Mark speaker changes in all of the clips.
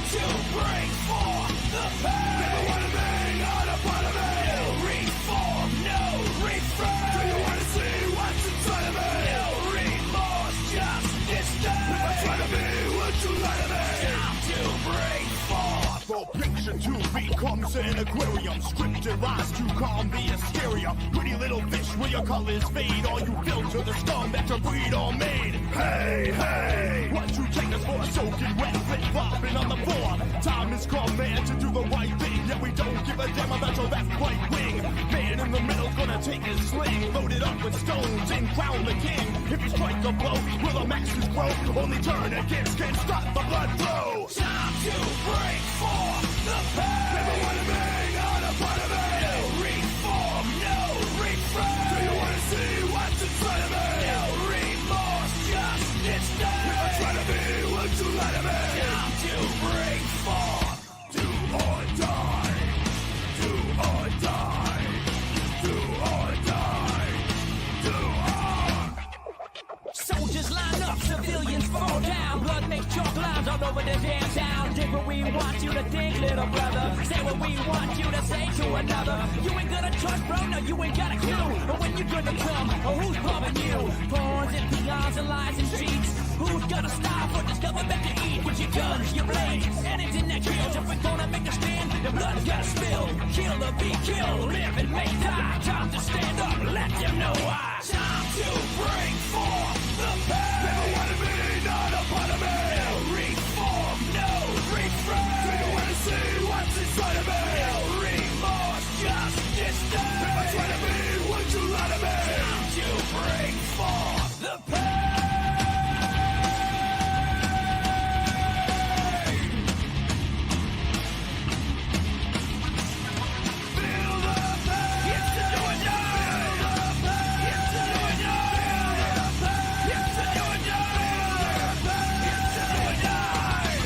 Speaker 1: to break for the pain. Never wanna be on a part of me. No reform, no refrain. Do you wanna see what's inside of me? No remorse, just disdain. If I try to be what you lie to me. Time to break for.
Speaker 2: For fiction to becomes an aquarium, scripted lies to calm the hysteria. Pretty little fish, will your colors fade? All you filter the scum that your breed all made. Hey, hey, what you take us for? Soaking wet, flip-flopping on the floor. Time has come, man, to do the right thing. Yet we don't give a damn about your left, right wing. Man in the middle gonna take his sling, loaded up with stones and crown the king. If you strike a blow, will the masses grow? Only turn against can't stop the blood flow.
Speaker 1: Time to break for the pain. Never wanna be on a part of me. No reform, no refrain. Do you wanna see what's inside of me? No remorse, just disdain. If I try to be what you lie to me. Time to break for.
Speaker 2: Do or die. Do or die. Do or die. Do or.
Speaker 1: Soldiers line up, civilians fall down. Blood makes chalk lines all over the damn town. Think what we want you to think, little brother. Say what we want you to say to another. You ain't gonna trust, bro, no, you ain't got a clue. Or when you gonna come, or who's bombing you? Pawns and peons and lies and cheats. Who's gonna stop for this government to eat? With your guns, your blades, anything that kills. If we're gonna make a stand, the blood's gotta spill. Kill or be killed, live and may die. Time to stand up, let them know why. Time to break for the pain.
Speaker 2: Never wanna be not a part of me.
Speaker 1: No reform, no refrain.
Speaker 2: Do you wanna see what's inside of me?
Speaker 1: No remorse, just disdain.
Speaker 2: If I try to be what you lie to me.
Speaker 1: Time to break for the pain.
Speaker 2: Feel the pain.
Speaker 1: It's to do or die. It's to do or die. It's to do or die. It's to do or die. It's to do or die.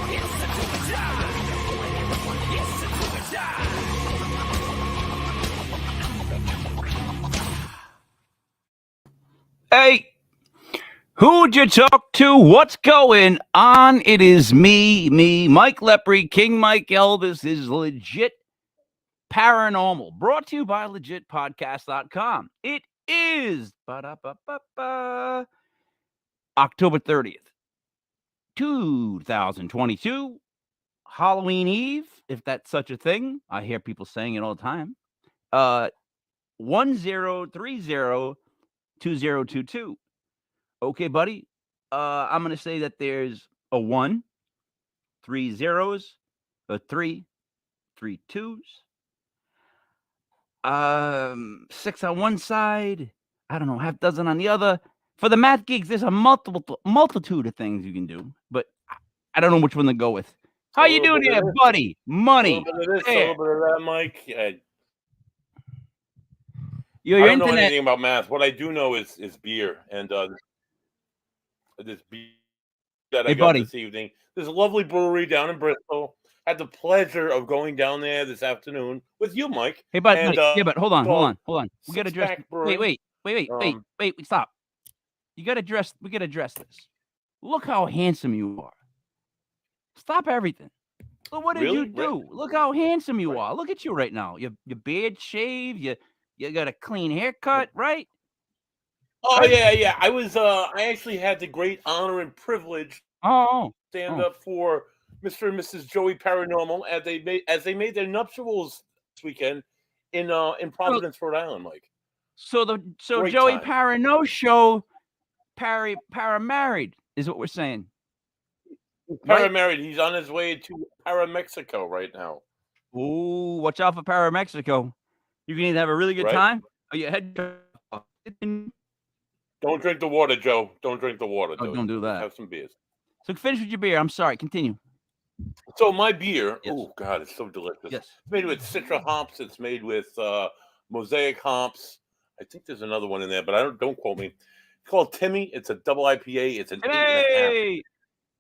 Speaker 1: It's to do or die. It's to do or die.
Speaker 3: Hey, who'd you talk to? What's going on? It is me, Mike Lepre, King Mike Elvis is Legit Paranormal, brought to you by legitpodcast.com. It is October 30th, 2022, Halloween Eve, if that's such a thing. I hear people saying it all the time. 1030-2022. Okay, buddy. I'm gonna say that there's a 1, 3 zeros, a 3, 3 twos, 6 on one side. I don't know, half dozen on the other. For the math geeks, there's a multitude of things you can do, but I don't know which one to go with. How you doing there, buddy? Money.
Speaker 4: A little bit of this, a little bit of that, Mike.
Speaker 3: Your
Speaker 4: I don't know
Speaker 3: internet.
Speaker 4: anything about math. What I do know is beer, and this beer that I
Speaker 3: Hey,
Speaker 4: got
Speaker 3: buddy.
Speaker 4: this evening. There's a lovely brewery down in Bristol. Had the pleasure of going down there this afternoon with you, Mike.
Speaker 3: Hey, buddy.
Speaker 4: And,
Speaker 3: Yeah, but hold on. We gotta address.
Speaker 4: Six-pack brewing.
Speaker 3: Wait. Stop. We gotta address this. Look how handsome you are. Stop everything. Well, what did
Speaker 4: Really?
Speaker 3: you do? Look how handsome you are. Look at you right now. Your beard shaved. You got a clean haircut, right?
Speaker 4: Oh yeah. I was. I actually had the great honor and privilege
Speaker 3: Oh.
Speaker 4: to stand up for Mr. and Mrs. Joey Paranormal as they made their nuptials this weekend in Providence, Rhode Island, Mike.
Speaker 3: So
Speaker 4: Great
Speaker 3: Joey
Speaker 4: time.
Speaker 3: Parano show para-married is what we're saying.
Speaker 4: Para-married. He's on his way to Para-Mexico right now.
Speaker 3: Ooh, watch out for Para-Mexico. You can either have a really good
Speaker 4: Right.
Speaker 3: time or your head.
Speaker 4: Don't drink the water, Joe. Don't drink the water.
Speaker 3: Oh, don't do that.
Speaker 4: Have some beers.
Speaker 3: So finish with your beer. I'm sorry. Continue.
Speaker 4: So my beer,
Speaker 3: Yes.
Speaker 4: oh God, it's so delicious.
Speaker 3: Yes.
Speaker 4: It's made with Citra hops. It's made with Mosaic hops. I think there's another one in there, but don't quote me. It's called Timmy. It's a double IPA. It's an 8.5.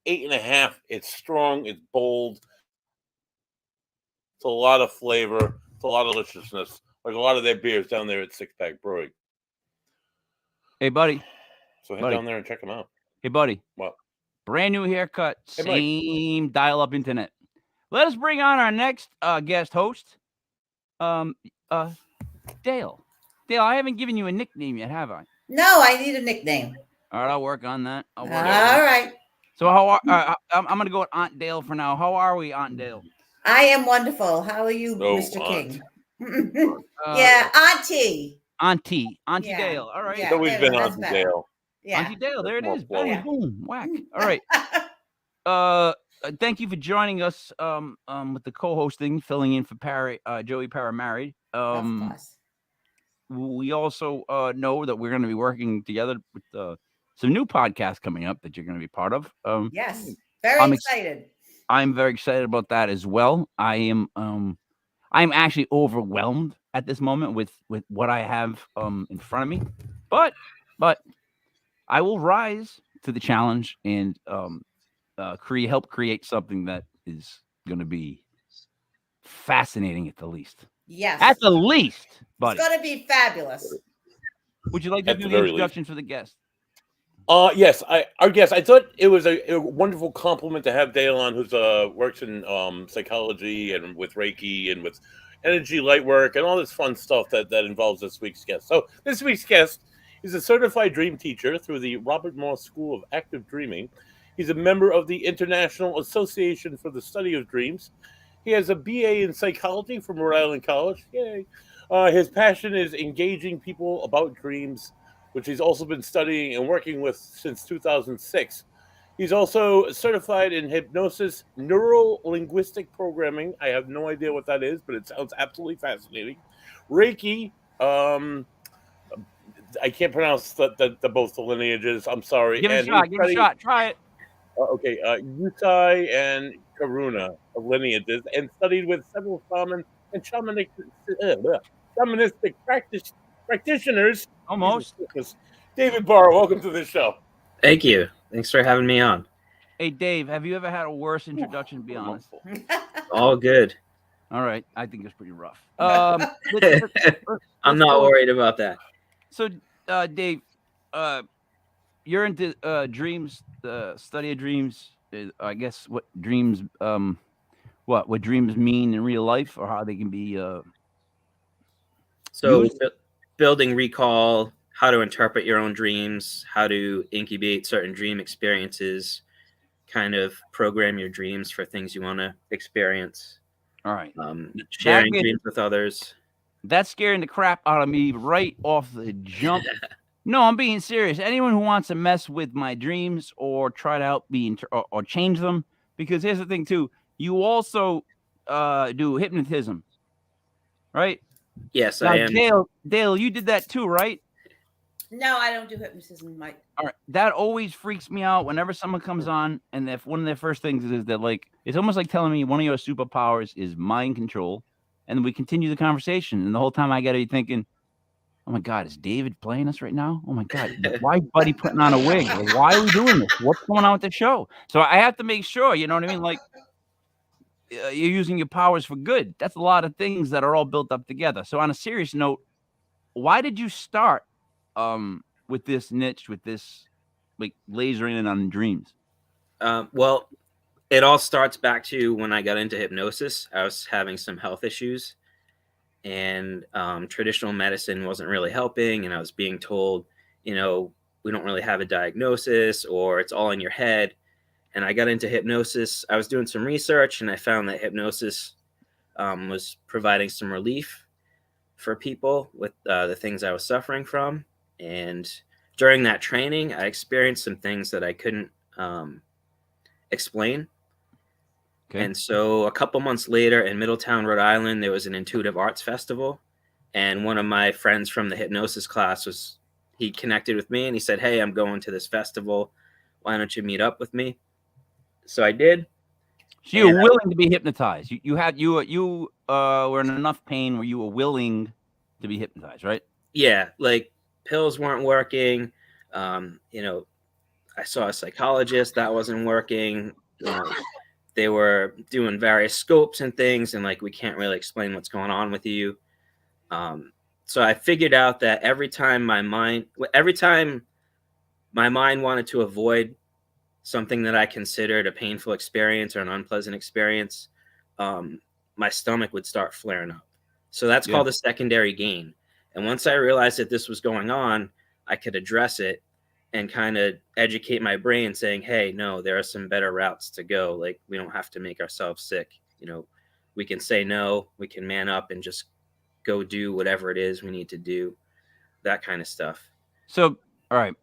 Speaker 4: 8.5. It's strong. It's bold. It's a lot of flavor. It's a lot of deliciousness. Like a lot of their beers down there at Six Pack Brewing.
Speaker 3: Hey, buddy.
Speaker 4: So head
Speaker 3: Buddy.
Speaker 4: down there and check them out.
Speaker 3: Hey, buddy.
Speaker 4: What?
Speaker 3: Brand new haircut,
Speaker 4: Hey, Mike.
Speaker 3: same dial-up internet. Let us bring on our next guest host, Dale. Dale, I haven't given you a nickname yet, have I?
Speaker 5: No, I need a nickname.
Speaker 3: All right, I'll work on that.
Speaker 5: All right.
Speaker 3: So how are I'm going to go with Aunt Dale for now. How are we, Aunt Dale?
Speaker 5: I am wonderful. How are you,
Speaker 4: Oh,
Speaker 5: Mr.
Speaker 4: Aunt.
Speaker 5: King? Yeah, Auntie.
Speaker 3: Auntie
Speaker 5: Yeah.
Speaker 3: Dale. All right.
Speaker 5: Yeah.
Speaker 4: It's always
Speaker 5: there,
Speaker 4: been
Speaker 5: that's
Speaker 4: on
Speaker 5: better.
Speaker 4: Dale.
Speaker 5: Yeah.
Speaker 3: Auntie Dale, there it
Speaker 4: More
Speaker 3: is. Boom,
Speaker 4: flowing.
Speaker 3: boom, whack. All right. Thank you for joining us with the co-hosting, filling in for Joey Paramarried.
Speaker 5: Of course.
Speaker 3: We also know that we're going to be working together with some new podcasts coming up that you're going to be part of.
Speaker 5: Yes. Very
Speaker 3: I'm
Speaker 5: excited.
Speaker 3: I'm very excited about that as well. I'm actually overwhelmed at this moment with what I have in front of me, but I will rise to the challenge and help create something that is going to be fascinating at the least.
Speaker 5: Yes.
Speaker 3: At the least, buddy.
Speaker 5: It's going to be fabulous.
Speaker 3: Would you like to
Speaker 4: At
Speaker 3: do
Speaker 4: the
Speaker 3: the
Speaker 4: very
Speaker 3: introduction for the guest?
Speaker 4: Yes, our guest. I thought it was a wonderful compliment to have Dale on, who's works in psychology and with Reiki and with energy light work and all this fun stuff that involves this week's guest. So this week's guest is a certified dream teacher through the Robert Morse School of Active Dreaming. He's a member of the International Association for the Study of Dreams. He has a BA in psychology from Rhode Island College. Yay! His passion is engaging people about dreams, which he's also been studying and working with since 2006. He's also certified in hypnosis, neuro-linguistic programming. I have no idea what that is, but it sounds absolutely fascinating. Reiki, I can't pronounce the both the lineages. I'm sorry.
Speaker 3: Give it a shot. Give it a shot. Try it.
Speaker 4: Okay, Usui and Karuna of lineages, and studied with several shaman and shamanistic practitioners.
Speaker 3: Almost.
Speaker 4: David Barr, welcome to the show.
Speaker 6: Thank you. Thanks for having me on.
Speaker 3: Hey, Dave, have you ever had a worse introduction, to be honest?
Speaker 6: All good.
Speaker 3: All right. I think it's pretty rough.
Speaker 6: I'm
Speaker 3: let's
Speaker 6: not
Speaker 3: go.
Speaker 6: worried about that.
Speaker 3: So, Dave, you're into dreams, the study of dreams. I guess what dreams, what dreams mean in real life, or how they can be.
Speaker 6: So,
Speaker 3: used?
Speaker 6: building recall, how to interpret your own dreams, how to incubate certain dream experiences, kind of program your dreams for things you want to experience.
Speaker 3: All right.
Speaker 6: Sharing
Speaker 3: That-
Speaker 6: dreams with others.
Speaker 3: That's scaring the crap out of me right off the jump. No, I'm being serious. Anyone who wants to mess with my dreams or try to help me or change them, because here's the thing too. You also do hypnotism, right?
Speaker 6: Yes,
Speaker 3: Now,
Speaker 6: I am.
Speaker 3: Dale, you did that too, right?
Speaker 5: No, I don't do hypnotism, Mike.
Speaker 3: All right. That always freaks me out whenever someone comes on, and if one of their first things is that, like, it's almost like telling me one of your superpowers is mind control, and we continue the conversation, and the whole time I got to be thinking, oh my God, is David playing us right now? Oh my God, why Buddy putting on a wig? Like, why are we doing this? What's going on with the show? So I have to make sure, you know what I mean? Like, you're using your powers for good. That's a lot of things that are all built up together. So on a serious note, why did you start with this niche, with this, like, lasering in on dreams?
Speaker 6: Well, it all starts back to when I got into hypnosis. I was having some health issues, and traditional medicine wasn't really helping. And I was being told, we don't really have a diagnosis, or it's all in your head. And I got into hypnosis. I was doing some research, and I found that hypnosis was providing some relief for people with the things I was suffering from. And during that training, I experienced some things that I couldn't explain.
Speaker 3: Okay.
Speaker 6: And so a couple months later in Middletown, Rhode Island, there was an intuitive arts festival. And one of my friends from the hypnosis class he connected with me, and he said, "Hey, I'm going to this festival. Why don't you meet up with me?" So I did.
Speaker 3: So you were willing to be hypnotized. You were in enough pain where you were willing to be hypnotized, right?
Speaker 6: Yeah, like pills weren't working. I saw a psychologist, that wasn't working. they were doing various scopes and things, and like, we can't really explain what's going on with you. So I figured out that every time my mind wanted to avoid something that I considered a painful experience or an unpleasant experience, my stomach would start flaring up. So that's called a secondary gain. And once I realized that this was going on, I could address it and kind of educate my brain saying, hey, no, there are some better routes to go. Like, we don't have to make ourselves sick. You know, we can say no, we can man up and just go do whatever it is we need to do, that kind of stuff.
Speaker 3: So, all right.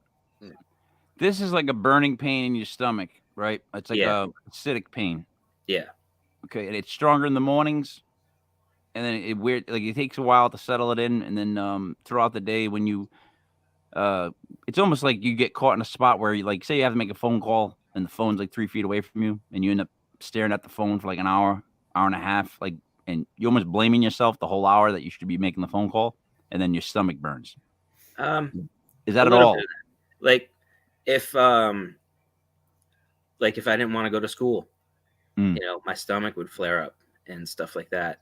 Speaker 3: This is like a burning pain in your stomach, right? It's like a acidic pain.
Speaker 6: Yeah.
Speaker 3: Okay, and it's stronger in the mornings, and then it takes a while to settle it in, and then throughout the day when you, it's almost like you get caught in a spot where you, like, say you have to make a phone call and the phone's like 3 feet away from you, and you end up staring at the phone for like an hour and a half, like, and you're almost blaming yourself the whole hour that you should be making the phone call, and then your stomach burns. Is that at all?
Speaker 6: Like, if I didn't want to go to school, you know, my stomach would flare up and stuff like that.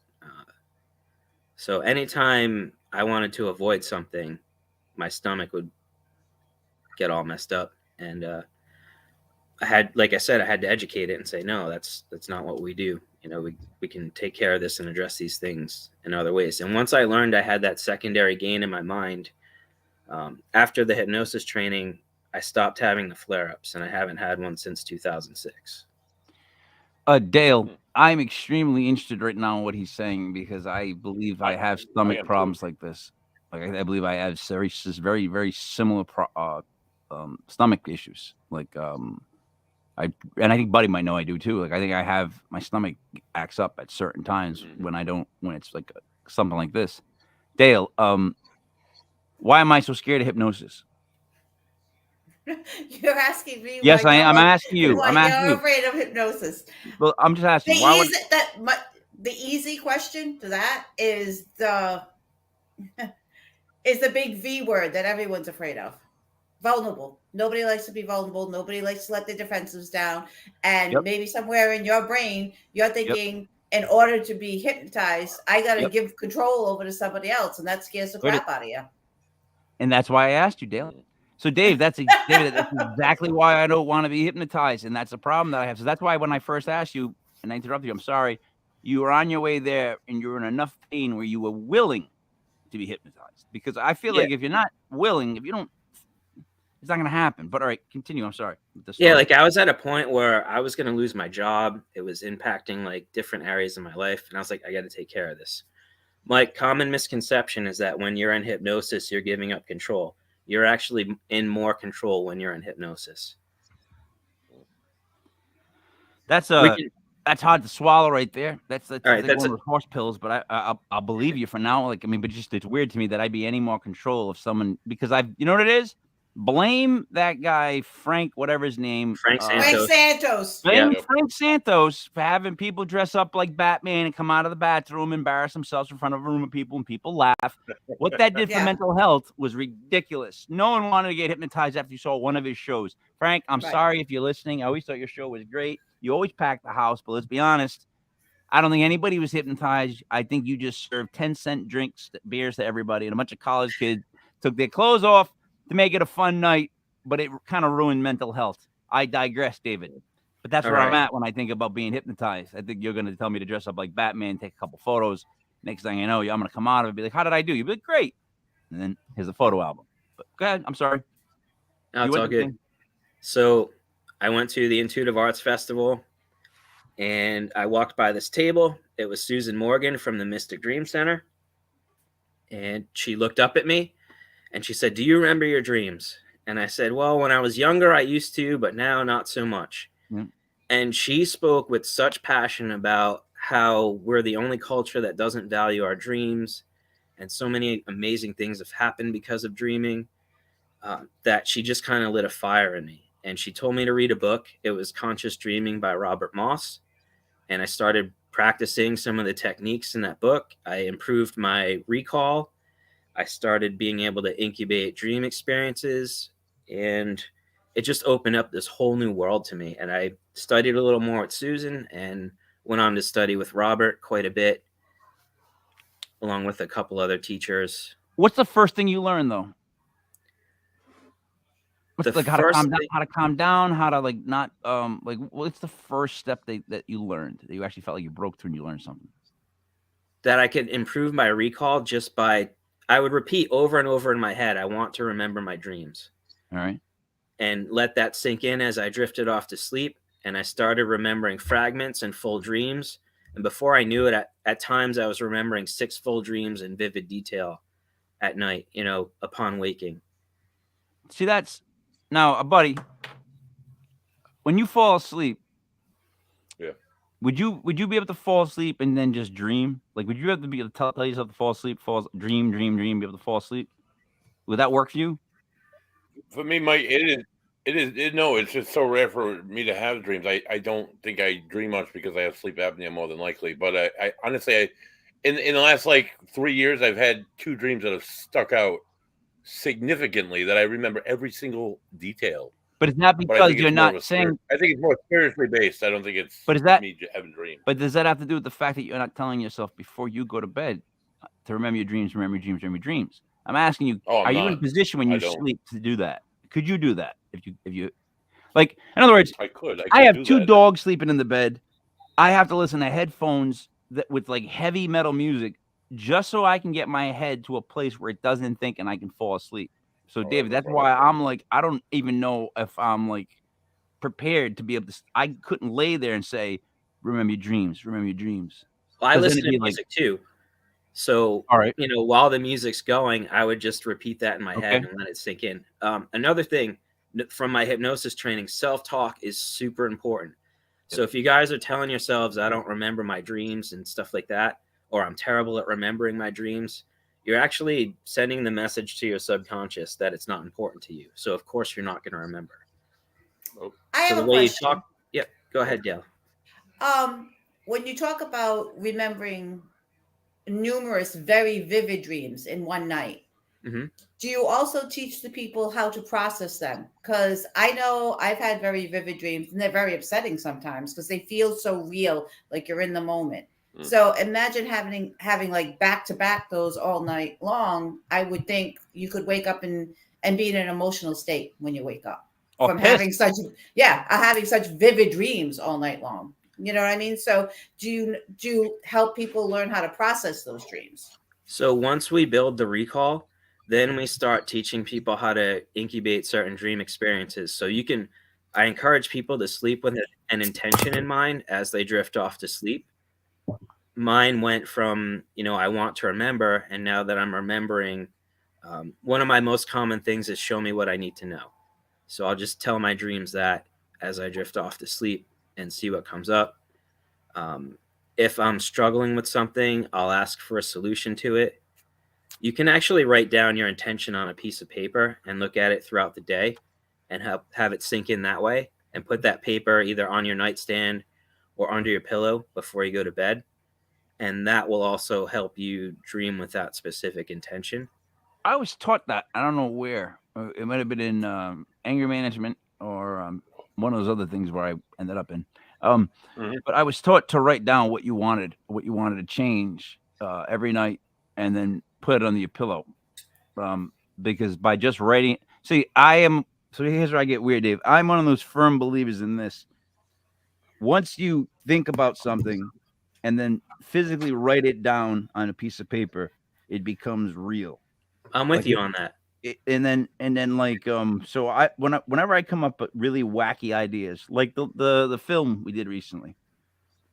Speaker 6: So anytime I wanted to avoid something, my stomach would get all messed up. And I had to educate it and say, no, that's not what we do. You know, we can take care of this and address these things in other ways. And once I learned I had that secondary gain in my mind, after the hypnosis training, I stopped having the flare-ups, and I haven't had one since 2006.
Speaker 3: Dale, I'm extremely interested right now in what he's saying, because I believe I have stomach problems like this. Like, I believe I have very, very similar stomach issues. Like, I think Buddy might know I do too. Like, I think I have, my stomach acts up at certain times when it's like something like this. Dale, why am I so scared of hypnosis?
Speaker 5: You're asking me.
Speaker 3: Yes, I'm asking you. I'm asking you.
Speaker 5: You're afraid of hypnosis.
Speaker 3: Well, I'm just asking.
Speaker 5: The easy question to that is the big V word that everyone's afraid of. Vulnerable. Nobody likes to be vulnerable. Nobody likes to let their defenses down. And maybe somewhere in your brain, you're thinking, in order to be hypnotized, I got to give control over to somebody else, and that scares the crap out of you.
Speaker 3: And that's why I asked you, Dale. So, Dave, that's exactly why I don't want to be hypnotized, and that's the problem that I have. So that's why when I first asked you, and I interrupted you, I'm sorry, you were on your way there, and you were in enough pain where you were willing to be hypnotized. Because I feel like if you're not willing, if you don't, it's not going to happen. But all right, continue. I'm sorry.
Speaker 6: Yeah, like, I was at a point where I was going to lose my job. It was impacting like different areas of my life, and I was like, I got to take care of this. My common misconception is that when you're in hypnosis, you're giving up control. You're actually in more control when you're in hypnosis.
Speaker 3: That's hard to swallow right there. That's
Speaker 6: all right,
Speaker 3: like one of those horse pills, but I'll believe you for now. Like, I mean, but just, it's weird to me that I'd be any more control of someone, because you know what it is? Blame that guy, Frank, whatever his name.
Speaker 5: Frank Santos.
Speaker 3: Blame Frank Santos for having people dress up like Batman and come out of the bathroom, embarrass themselves in front of a room of people, and people laugh. What that did for mental health was ridiculous. No one wanted to get hypnotized after you saw one of his shows. Frank, I'm sorry if you're listening. I always thought your show was great. You always packed the house, but let's be honest, I don't think anybody was hypnotized. I think you just served 10-cent beers to everybody, and a bunch of college kids took their clothes off to make it a fun night, but it kind of ruined mental health. I digress, David. But that's where I'm at when I think about being hypnotized. I think you're going to tell me to dress up like Batman, take a couple photos. Next thing you know, I'm going to come out of it and be like, how did I do? You'll be like, great. And then here's a photo album. But go ahead. I'm sorry.
Speaker 6: No, it's all good. So I went to the Intuitive Arts Festival, and I walked by this table. It was Susan Morgan from the Mystic Dream Center. And she looked up at me, and she said, do you remember your dreams? And I said, well, when I was younger, I used to, but now not so much. Yeah. And she spoke with such passion about how we're the only culture that doesn't value our dreams. And so many amazing things have happened because of dreaming, that she just kind of lit a fire in me. And she told me to read a book. It was Conscious Dreaming by Robert Moss. And I started practicing some of the techniques in that book. I improved my recall. I started being able to incubate dream experiences, and it just opened up this whole new world to me. And I studied a little more with Susan and went on to study with Robert quite a bit, along with a couple other teachers.
Speaker 3: What's the first thing you learned, though? What's
Speaker 6: The
Speaker 3: like how to
Speaker 6: first
Speaker 3: calm down,
Speaker 6: thing-
Speaker 3: how to calm down, how to like not like what's the first step that you learned that you actually felt like you broke through and you learned something?
Speaker 6: that I could improve my recall just by, I would repeat over and over in my head, I want to remember my dreams.
Speaker 3: All right.
Speaker 6: And let that sink in as I drifted off to sleep. And I started remembering fragments and full dreams. And before I knew it, at times I was remembering 6 full dreams in vivid detail at night, you know, upon waking.
Speaker 3: See, that's now, buddy, when you fall asleep,
Speaker 4: Yeah.
Speaker 3: would you be able to fall asleep and then just dream? Like, would you have to be able to tell yourself to fall asleep, dream, be able to fall asleep? Would that work for you?
Speaker 4: For me, Mike, no, it's just so rare for me to have dreams. I don't think I dream much because I have sleep apnea more than likely. But I honestly, in the last like 3 years, I've had 2 dreams that have stuck out significantly that I remember every single detail.
Speaker 3: But it's not
Speaker 4: But I
Speaker 3: because
Speaker 4: think
Speaker 3: you're
Speaker 4: it's more
Speaker 3: not
Speaker 4: of a
Speaker 3: saying.
Speaker 4: I think it's more spiritually based. I don't think it's
Speaker 3: But is that
Speaker 4: me having dreams.
Speaker 3: But does that have to do with the fact that you're not telling yourself before you go to bed to remember your dreams, remember your dreams, remember your dreams? I'm asking you,
Speaker 4: Oh, I'm
Speaker 3: are you in a
Speaker 4: not.
Speaker 3: position when
Speaker 4: I
Speaker 3: you
Speaker 4: don't.
Speaker 3: sleep to do that? Could you do that if you like? In other words,
Speaker 4: I could.
Speaker 3: I have
Speaker 4: do
Speaker 3: 2
Speaker 4: that.
Speaker 3: dogs sleeping in the bed. I have to listen to headphones that with like heavy metal music just so I can get my head to a place where it doesn't think and I can fall asleep. So, David, that's why I'm like, I don't even know if I'm like prepared to be able to. I couldn't lay there and say, "Remember your dreams, remember your dreams."
Speaker 6: Well, I
Speaker 3: 'Cause then
Speaker 6: listen
Speaker 3: it'd
Speaker 6: to
Speaker 3: be like-
Speaker 6: music too. So,
Speaker 3: All right.
Speaker 6: you know, while the music's going, I would just repeat that in my head
Speaker 3: Okay.
Speaker 6: and let it sink in. Another thing from my hypnosis training, self-talk is super important. So if you guys are telling yourselves, I don't remember my dreams and stuff like that, or I'm terrible at remembering my dreams, you're actually sending the message to your subconscious that it's not important to you. So of course you're not going to remember.
Speaker 5: I have
Speaker 6: So
Speaker 5: a
Speaker 6: the way you
Speaker 5: question.
Speaker 6: talk, yeah, go ahead, Gail.
Speaker 5: When you talk about remembering numerous very vivid dreams in one night,
Speaker 6: Mhm.
Speaker 5: do you also teach the people how to process them? Because I know I've had very vivid dreams and they're very upsetting sometimes because they feel so real, like you're in the moment. So imagine having like back to back those all night long. I would think you could wake up and be in an emotional state when you wake up from having such vivid dreams all night long. You know what I mean? So do you help people learn how to process those dreams?
Speaker 6: So once we build the recall, then we start teaching people how to incubate certain dream experiences. So I encourage people to sleep with an intention in mind as they drift off to sleep. Mine went from, I want to remember, and now that I'm remembering, one of my most common things is show me what I need to know. So I'll just tell my dreams that as I drift off to sleep and see what comes up. If I'm struggling with something, I'll ask for a solution to it. You can actually write down your intention on a piece of paper and look at it throughout the day and have it sink in that way, and put that paper either on your nightstand or under your pillow before you go to bed. And that will also help you dream with that specific intention.
Speaker 3: I was taught that. I don't know where. It might have been in anger management or one of those other things where I ended up in. But I was taught to write down what you wanted to change every night, and then put it under your pillow. Because by just writing, so here's where I get weird, Dave. I'm one of those firm believers in this. Once you think about something and then physically write it down on a piece of paper, it becomes real.
Speaker 6: I'm with you on that.
Speaker 3: And then like so whenever I come up with really wacky ideas, like the film we did recently,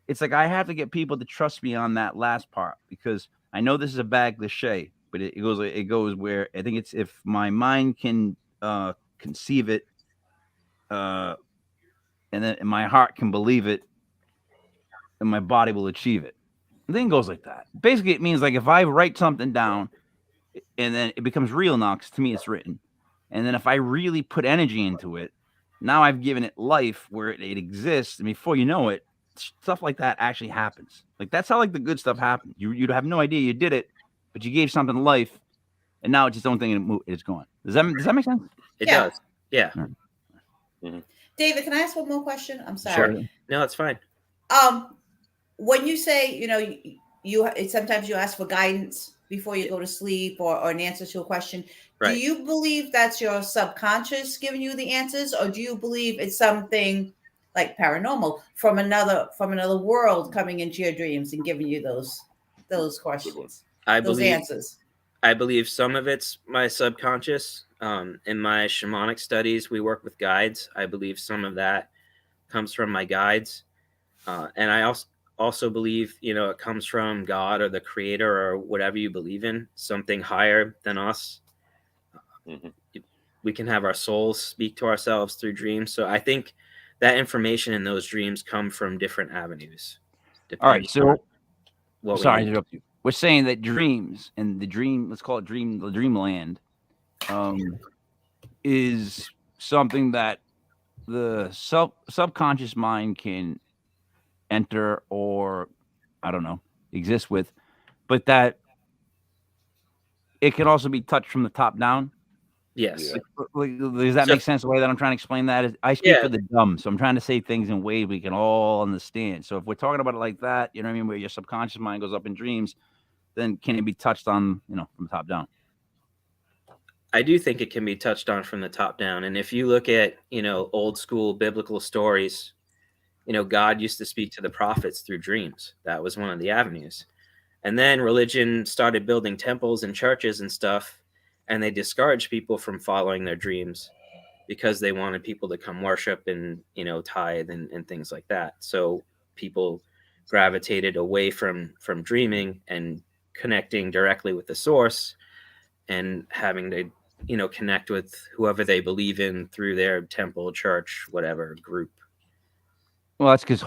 Speaker 3: it's like I have to get people to trust me on that last part, because I know this is a bad cliche, but it goes where I think it's, if my mind can conceive it, and then my heart can believe it, and my body will achieve it. The thing goes like that. Basically, it means like if I write something down, and then it becomes real now, because to me it's written. And then if I really put energy into it, now I've given it life where it exists. And before you know it, stuff like that actually happens. Like that's how like the good stuff happens. You'd have no idea you did it, but you gave something life, and now it's its own thing and it's gone. Does that make sense?
Speaker 6: It does. Yeah.
Speaker 5: David, can I ask one more question? I'm sorry.
Speaker 6: Sure. No, it's fine.
Speaker 5: When you say, you sometimes you ask for guidance before you go to sleep or an answer to a question.
Speaker 6: Right.
Speaker 5: Do you believe that's your subconscious giving you the answers, or do you believe it's something like paranormal from another world coming into your dreams and giving you those questions, those answers?
Speaker 6: I believe some of it's my subconscious. In my shamanic studies, we work with guides. I believe some of that comes from my guides. And I also believe, it comes from God or the creator or whatever you believe in, something higher than us. We can have our souls speak to ourselves through dreams. So I think that information in those dreams come from different avenues.
Speaker 3: All right. So,
Speaker 6: sorry
Speaker 3: to interrupt you. We're saying that dreams and the dream, let's call it the dreamland, is something that the subconscious mind can enter or, I don't know, exist with, but that it can also be touched from the top down.
Speaker 6: Yes.
Speaker 3: Does that make sense? The way that I'm trying to explain that is, I speak for the dumb, so I'm trying to say things in ways we can all understand. So if we're talking about it like that, you know what I mean, where your subconscious mind goes up in dreams, then can it be touched on, from the top down?
Speaker 6: I do think it can be touched on from the top down. And if you look at, old school biblical stories, God used to speak to the prophets through dreams. That was one of the avenues. And then religion started building temples and churches and stuff, and they discouraged people from following their dreams because they wanted people to come worship and, tithe and things like that. So people gravitated away from dreaming and connecting directly with the source and having to, connect with whoever they believe in through their temple, church, whatever group.
Speaker 3: Well, that's because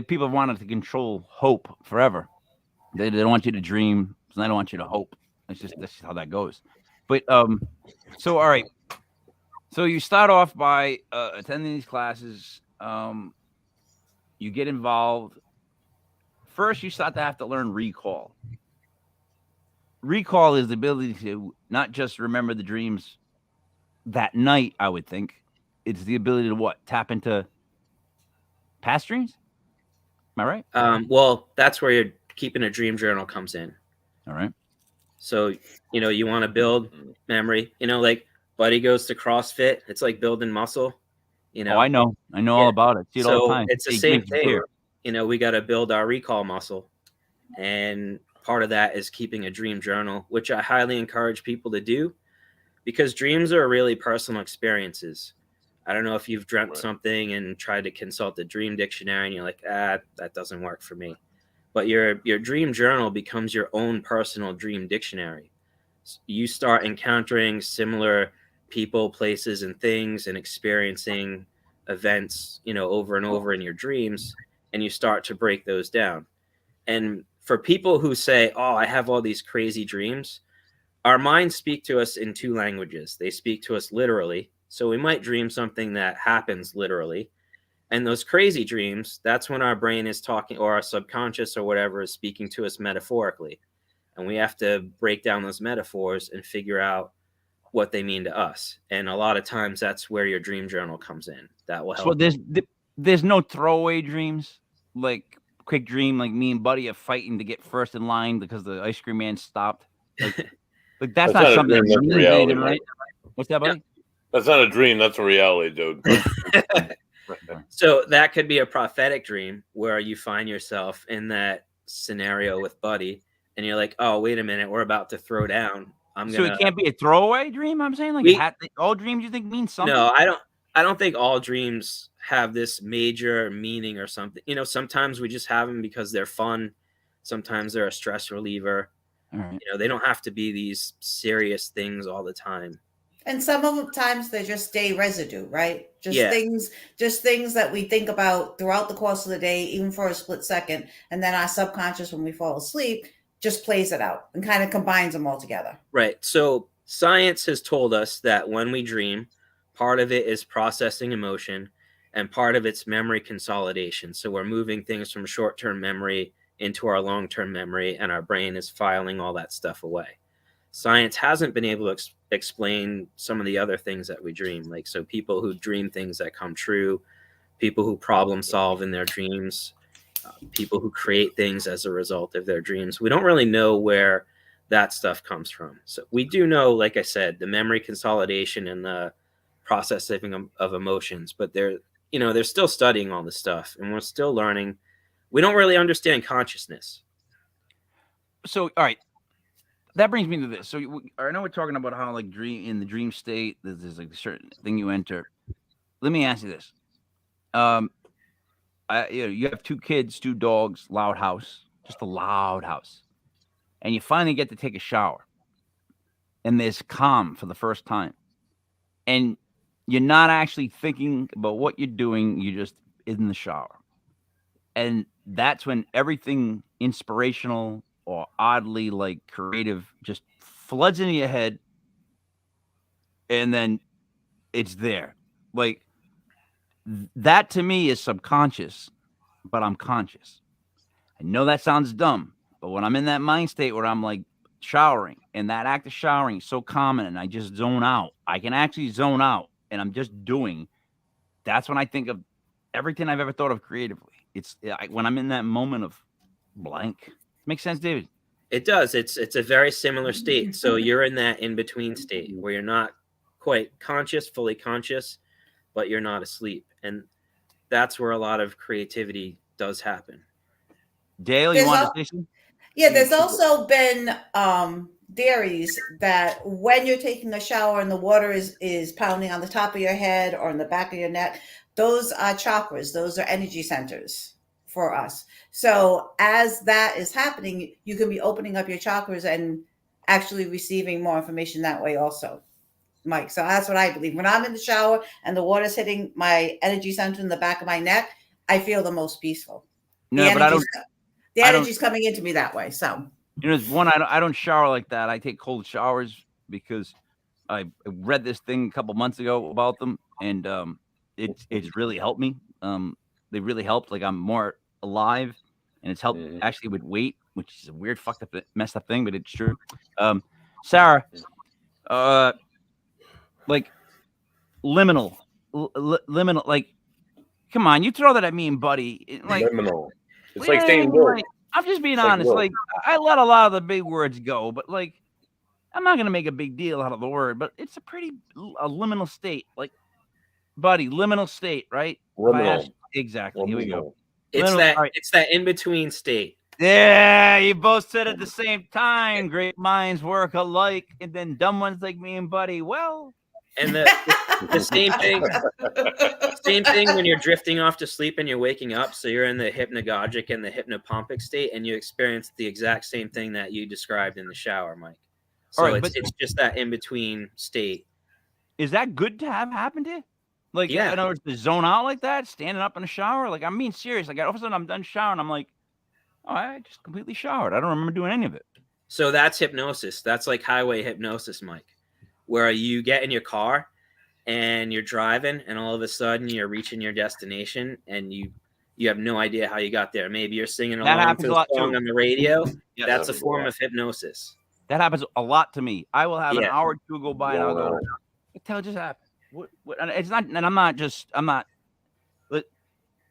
Speaker 3: people wanted to control hope forever. They don't want you to dream, so they don't want you to hope. That's just how that goes. But so all right. So you start off by attending these classes. You get involved. First, you start to have to learn recall. Recall is the ability to not just remember the dreams that night, I would think. It's the ability to tap into past dreams? Am I right?
Speaker 6: Well, that's where your keeping a dream journal comes in.
Speaker 3: All right.
Speaker 6: So, you want to build memory, like Buddy goes to CrossFit. It's like building muscle,
Speaker 3: Oh, I know all about it. See it all the time.
Speaker 6: It's the same thing. We got to build our recall muscle. And part of that is keeping a dream journal, which I highly encourage people to do because dreams are really personal experiences. I don't know if you've dreamt something and tried to consult the dream dictionary and you're like, that doesn't work for me. But your dream journal becomes your own personal dream dictionary. You start encountering similar people, places, and things and experiencing events, over and over in your dreams, and you start to break those down. And for people who say, oh, I have all these crazy dreams, our minds speak to us in two languages. They speak to us literally. So we might dream something that happens literally. And those crazy dreams, that's when our brain is talking, or our subconscious or whatever is speaking to us metaphorically. And we have to break down those metaphors and figure out what they mean to us. And a lot of times that's where your dream journal comes in. That will help.
Speaker 3: So there's no throwaway dreams, like quick dream, like me and Buddy are fighting to get first in line because the ice cream man stopped. Like that's not something that's reality, right? What's that, Buddy?
Speaker 4: Yeah. That's not a dream. That's a reality, dude.
Speaker 6: So that could be a prophetic dream where you find yourself in that scenario with Buddy and you're like, oh, wait a minute, we're about to throw down.
Speaker 3: So it can't be a throwaway dream. I'm saying all dreams you think mean something.
Speaker 6: No, I don't think all dreams have this major meaning or something. Sometimes we just have them because they're fun. Sometimes they're a stress reliever.
Speaker 3: All right.
Speaker 6: They don't have to be these serious things all the time.
Speaker 5: And some of the times they're just day residue, right? Just things that we think about throughout the course of the day, even for a split second. And then our subconscious, when we fall asleep, just plays it out and kind of combines them all together.
Speaker 6: Right. So science has told us that when we dream, part of it is processing emotion and part of it's memory consolidation. So we're moving things from short-term memory into our long-term memory and our brain is filing all that stuff away. science hasn't been able to explain some of the other things that we dream. Like, so people who dream things that come true, people who problem solve in their dreams, people who create things as a result of their dreams. We don't really know where that stuff comes from. So we do know, like I said, the memory consolidation and the processing of emotions, but they're still studying all this stuff, and we're still learning. We don't really understand consciousness.
Speaker 3: So, all right, that brings me to this. So I know we're talking about how, like, in the dream state, there's like a certain thing you enter. Let me ask you this. You have 2 kids, 2 dogs, loud house, just a loud house. And you finally get to take a shower. And there's calm for the first time. And you're not actually thinking about what you're doing. You're just in the shower. And that's when everything inspirational or oddly, like, creative just floods into your head. And then it's there. Like, that to me is subconscious, but I'm conscious. I know that sounds dumb, but when I'm in that mind state where I'm like showering, and that act of showering is so common, and I just zone out, I can actually zone out and I'm just doing. That's when I think of everything I've ever thought of creatively. It's when I'm in that moment of blank. Makes sense, David?
Speaker 6: It does. It's a very similar state. So you're in that in-between state where you're not quite conscious, fully conscious, but you're not asleep. And that's where a lot of creativity does happen.
Speaker 3: Dale, you want to say something?
Speaker 5: Yeah, there's also been theories that when you're taking a shower and the water is pounding on the top of your head or in the back of your neck, those are chakras. Those are energy centers for us. So as that is happening, you can be opening up your chakras and actually receiving more information that way also, Mike. So that's what I believe. When I'm in the shower and the water's hitting my energy center in the back of my neck, I feel the most peaceful.
Speaker 3: No, but I don't.
Speaker 5: The energy's coming into me that way. So,
Speaker 3: one, I don't shower like that. I take cold showers because I read this thing a couple months ago about them, and it's really helped me. They really helped. Like, I'm more alive, and it's helped actually with weight, which is a weird, fucked up, messed up thing, but it's true. Sarah, like liminal, like, come on, you throw that at me and Buddy. Like,
Speaker 4: liminal. It's like saying word.
Speaker 3: Like, I'm just being honest. Like, I let a lot of the big words go, but like, I'm not gonna make a big deal out of the word. But it's a liminal state. Like, Buddy, liminal state, right?
Speaker 4: Liminal.
Speaker 3: Exactly. Here we go.
Speaker 6: It's that in between state.
Speaker 3: Yeah, you both said it at the same time. Great minds work alike, and then dumb ones like me and Buddy. Well,
Speaker 6: and the same thing when you're drifting off to sleep and you're waking up. So you're in the hypnagogic and the hypnopompic state, and you experience the exact same thing that you described in the shower, Mike. So it's just that in between state.
Speaker 3: Is that good to have happen to you? Like,
Speaker 6: yeah,
Speaker 3: in other words, to zone out like that, standing up in a shower. Like, I'm being serious. Like, all of a sudden I'm done showering. I'm like, oh, I just completely showered. I don't remember doing any of it.
Speaker 6: So that's hypnosis. That's like highway hypnosis, Mike, where you get in your car and you're driving, and all of a sudden you're reaching your destination, and you have no idea how you got there. Maybe you're singing along to a song on the radio. Yes, that's a form of hypnosis.
Speaker 3: That happens a lot to me. I will have an hour or two go by, and I'll go, what the hell just happened? What? It's not, and I'm not. But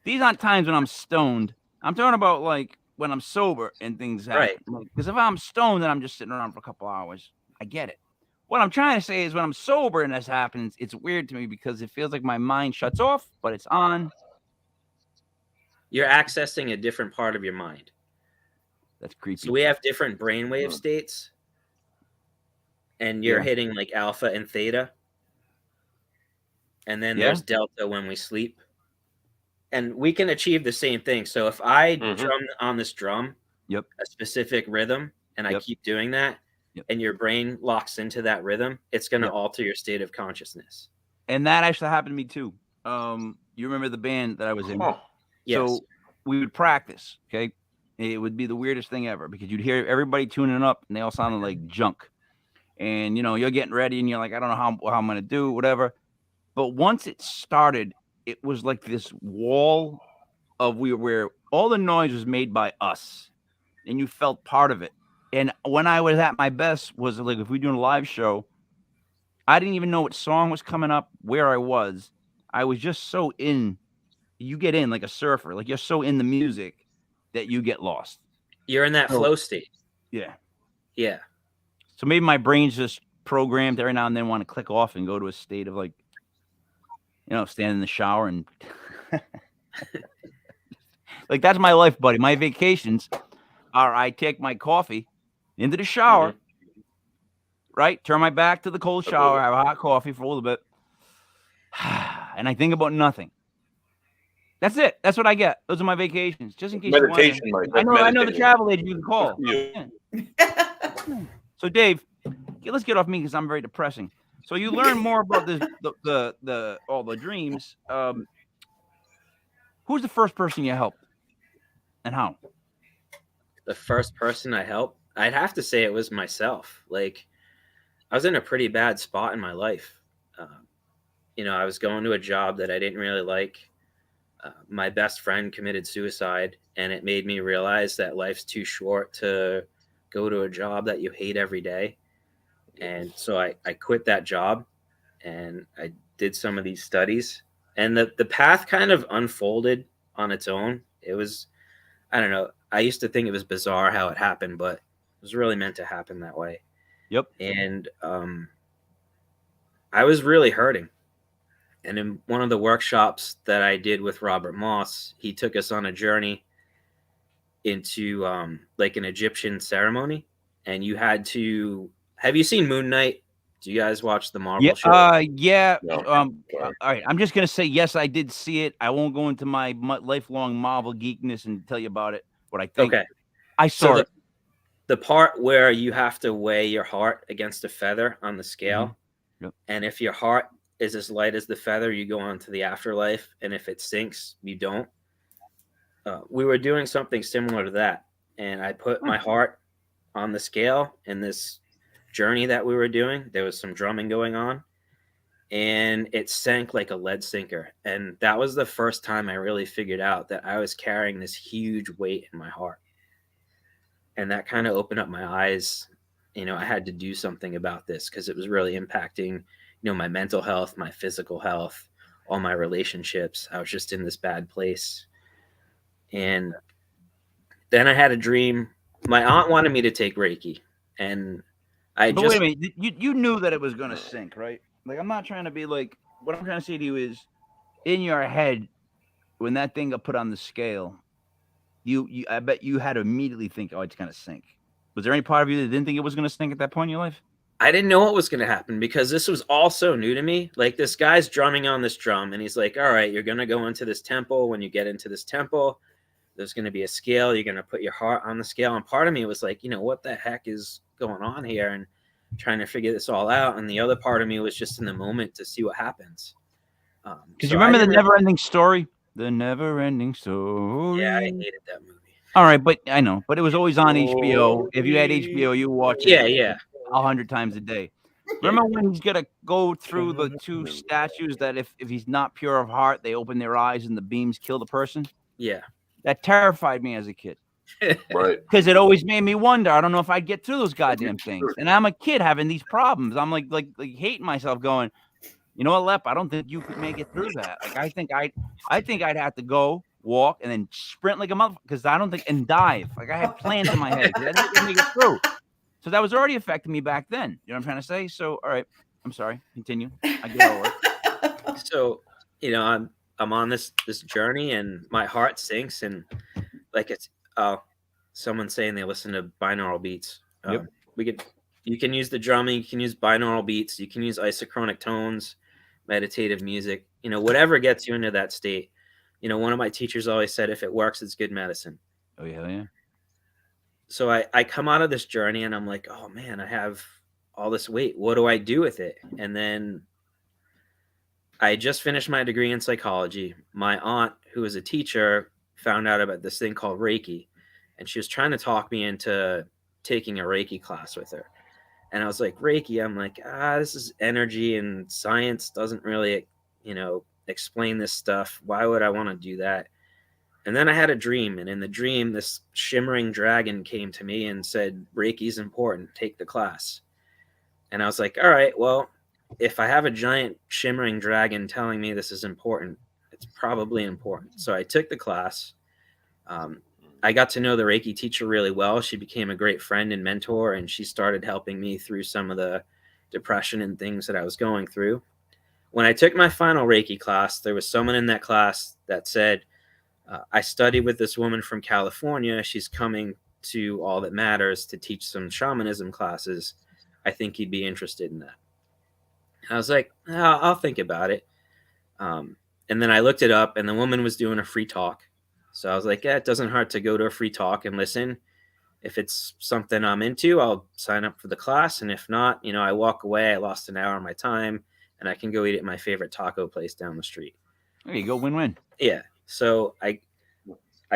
Speaker 3: these aren't times when I'm stoned. I'm talking about like when I'm sober and things happen. Right. Because if I'm stoned and I'm just sitting around for a couple hours, I get it. What I'm trying to say is when I'm sober and this happens, it's weird to me because it feels like my mind shuts off, but it's on.
Speaker 6: You're accessing a different part of your mind.
Speaker 3: That's creepy.
Speaker 6: So we have different brainwave states, and you're hitting like alpha and theta. And then there's delta when we sleep. And we can achieve the same thing. So if I drum on this drum, a specific rhythm, and I keep doing that, and your brain locks into that rhythm, it's going to alter your state of consciousness.
Speaker 3: And that actually happened to me too. You remember the band that I was in?
Speaker 6: Yes.
Speaker 3: So we would practice, okay? It would be the weirdest thing ever because you'd hear everybody tuning up and they all sounded like junk. And, you know, you're getting ready and you're like, I don't know how I'm going to do, whatever. But once it started, it was like this wall of where all the noise was made by us, and you felt part of it. And when I was at my best was like, if we're doing a live show, I didn't even know what song was coming up, where I was. I was just so in. You get in like a surfer, like you're so in the music that you get lost.
Speaker 6: You're in that
Speaker 3: So-
Speaker 6: flow state.
Speaker 3: Yeah.
Speaker 6: Yeah.
Speaker 3: So maybe my brain's just programmed every now and then want to click off and go to a state of like, stand in the shower and like that's my life, buddy. My vacations are I take my coffee into the shower, right? Turn my back to the cold shower, have a hot coffee for a little bit, and I think about nothing. That's it. That's what I get. Those are my vacations. Just in case
Speaker 4: Meditation,
Speaker 3: you want
Speaker 4: Mike.
Speaker 3: I know the
Speaker 4: Meditation.
Speaker 3: travel agent you can call.
Speaker 4: Yeah.
Speaker 3: So Dave, let's get off me because I'm very depressing. So you learn more about all the dreams. Who's the first person you helped, and how?
Speaker 6: The first person I helped, I'd have to say it was myself. Like, I was in a pretty bad spot in my life. I was going to a job that I didn't really like. My best friend committed suicide, and it made me realize that life's too short to go to a job that you hate every day. And so I quit that job, and I did some of these studies, and the path kind of unfolded on its own. It was, I don't know, I used to think it was bizarre how it happened, but it was really meant to happen that way.
Speaker 3: Yep.
Speaker 6: And I was really hurting. And in one of the workshops that I did with Robert Moss, he took us on a journey into like an Egyptian ceremony. And you had to, have you seen Moon Knight? Do you guys watch the Marvel show?
Speaker 3: Yeah.
Speaker 4: No.
Speaker 3: All right. I'm just gonna say yes, I did see it. I won't go into my lifelong Marvel geekness and tell you about it. What I think.
Speaker 6: Okay.
Speaker 3: I saw it.
Speaker 6: The part where you have to weigh your heart against a feather on the scale.
Speaker 3: Mm-hmm. Yep.
Speaker 6: And if your heart is as light as the feather, you go on to the afterlife. And if it sinks, you don't. We were doing something similar to that. And I put my heart on the scale in this journey that we were doing. There was some drumming going on, and it sank like a lead sinker. And that was the first time I really figured out that I was carrying this huge weight in my heart. And that kind of opened up my eyes. I had to do something about this because it was really impacting, my mental health, my physical health, all my relationships. I was just in this bad place. And then I had a dream. My aunt wanted me to take Reiki, and
Speaker 3: Wait a minute. You knew that it was going to sink, right? Like, I'm not trying to be like, what I'm trying to say to you is, in your head, when that thing got put on the scale, I bet you had to immediately think, oh, it's going to sink. Was there any part of you that didn't think it was going to sink at that point in your life?
Speaker 6: I didn't know what was going to happen because this was all so new to me. Like, this guy's drumming on this drum, and he's like, all right, you're going to go into this temple. When you get into this temple, there's going to be a scale. You're going to put your heart on the scale. And part of me was like, what the heck is going on here, and trying to figure this all out. And the other part of me was just in the moment to see what happens.
Speaker 3: Because you remember the never-ending story? The never-ending story.
Speaker 6: Yeah, I hated that movie.
Speaker 3: All right, but I know, but it was always on HBO. If you had HBO, you watch it.
Speaker 6: Yeah.
Speaker 3: 100 times a day. Remember when he's gonna go through the two statues that if he's not pure of heart, they open their eyes and the beams kill the person?
Speaker 6: Yeah.
Speaker 3: That terrified me as a kid.
Speaker 4: Right.
Speaker 3: Because it always made me wonder. I don't know if I'd get through those goddamn things. And I'm a kid having these problems. I'm like hating myself, going, you know what, Lep? I don't think you could make it through that. Like I think I'd have to go walk and then sprint like a motherfucker because I don't think and dive. Like I had plans in my head. I didn't make it through. So that was already affecting me back then. You know what I'm trying to say? So all right, I'm sorry. Continue. I get over it.
Speaker 6: So I'm on this journey, and my heart sinks, and like it's someone saying they listen to binaural beats.
Speaker 3: Yep.
Speaker 6: You can use the drumming, you can use binaural beats, you can use isochronic tones, meditative music, whatever gets you into that state. One of my teachers always said, if it works, it's good medicine.
Speaker 3: Oh yeah.
Speaker 6: So I come out of this journey and I'm like, oh man, I have all this weight. What do I do with it? And then I just finished my degree in psychology. My aunt, who is a teacher, found out about this thing called Reiki, and she was trying to talk me into taking a Reiki class with her. And I was like, Reiki, I'm like, this is energy, and science doesn't really, explain this stuff. Why would I want to do that? And then I had a dream, and in the dream, this shimmering dragon came to me and said, Reiki's important, take the class. And I was like, all right, well, if I have a giant shimmering dragon telling me this is important, it's probably important. So I took the class. I got to know the Reiki teacher really well. She became a great friend and mentor, and she started helping me through some of the depression and things that I was going through. When I took my final Reiki class, there was someone in that class that said, I studied with this woman from California. She's coming to All That Matters to teach some shamanism classes. I think you'd be interested in that. I was like, I'll think about it. And then I looked it up, and the woman was doing a free talk. So I was like, yeah, it doesn't hurt to go to a free talk and listen. If it's something I'm into, I'll sign up for the class. And if not, I walk away. I lost an hour of my time, and I can go eat at my favorite taco place down the street.
Speaker 3: There you go, win-win.
Speaker 6: Yeah. So I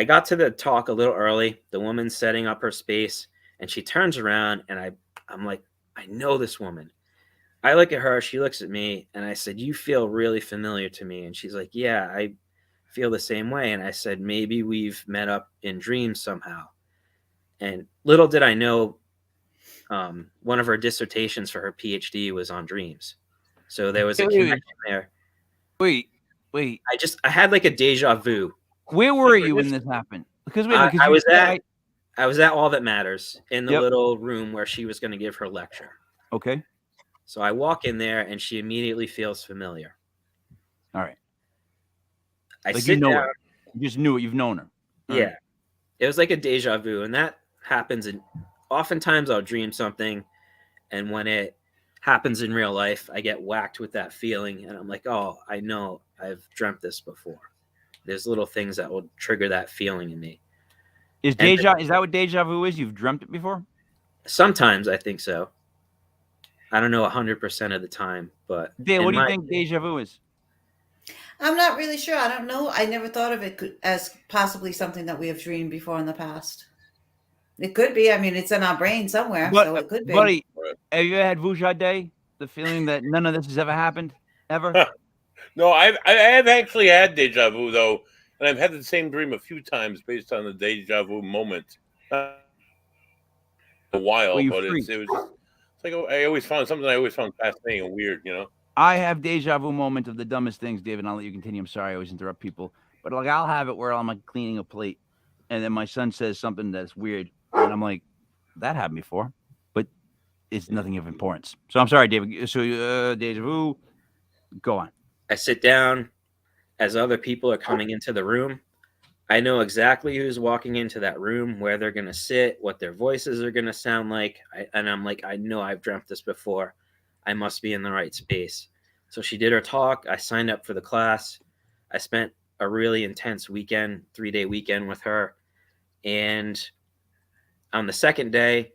Speaker 6: got to the talk a little early. The woman's setting up her space, and she turns around, and I'm like, I know this woman. I look at her, she looks at me, and I said, you feel really familiar to me. And she's like, yeah, I feel the same way. And I said, maybe we've met up in dreams somehow. And little did I know, one of her dissertations for her PhD was on dreams. So there was a connection there.
Speaker 3: Wait.
Speaker 6: I had like a deja vu.
Speaker 3: Where were you when this happened? Because
Speaker 6: I was at All That Matters in the little room where she was going to give her lecture.
Speaker 3: Okay.
Speaker 6: So I walk in there, and she immediately feels familiar.
Speaker 3: All right.
Speaker 6: I sit down.
Speaker 3: Her. You just knew it. You've known her.
Speaker 6: All right. It was like a deja vu, and that happens. And oftentimes I'll dream something, and when it happens in real life, I get whacked with that feeling, and I'm like, oh, I know I've dreamt this before. There's little things that will trigger that feeling in me.
Speaker 3: Is that what deja vu is? You've dreamt it before?
Speaker 6: Sometimes I think so. I don't know 100% of the time, but
Speaker 3: Dale, what do you think deja vu is?
Speaker 5: I'm not really sure. I don't know. I never thought of it as possibly something that we have dreamed before in the past. It could be. I mean, it's in our brain somewhere, so it could be.
Speaker 3: Buddy, have you ever had Vuja Day? The feeling that none of this has ever happened? Ever?
Speaker 4: No, I have actually had deja vu, though, and I've had the same dream a few times based on the deja vu moment. A while, but it was just, it's like I always found fascinating and weird,
Speaker 3: I have deja vu moment of the dumbest things, David. I'll let you continue. I'm sorry, I always interrupt people, but like I'll have it where I'm like cleaning a plate, and then my son says something that's weird, and I'm like, that happened before, but it's nothing of importance. So I'm sorry, David. So deja vu, go on.
Speaker 6: I sit down as other people are coming into the room. I know exactly who's walking into that room, where they're going to sit, what their voices are going to sound like. And I'm like, I know I've dreamt this before. I must be in the right space. So she did her talk. I signed up for the class. I spent a really intense weekend, 3-day weekend with her. And on the second day,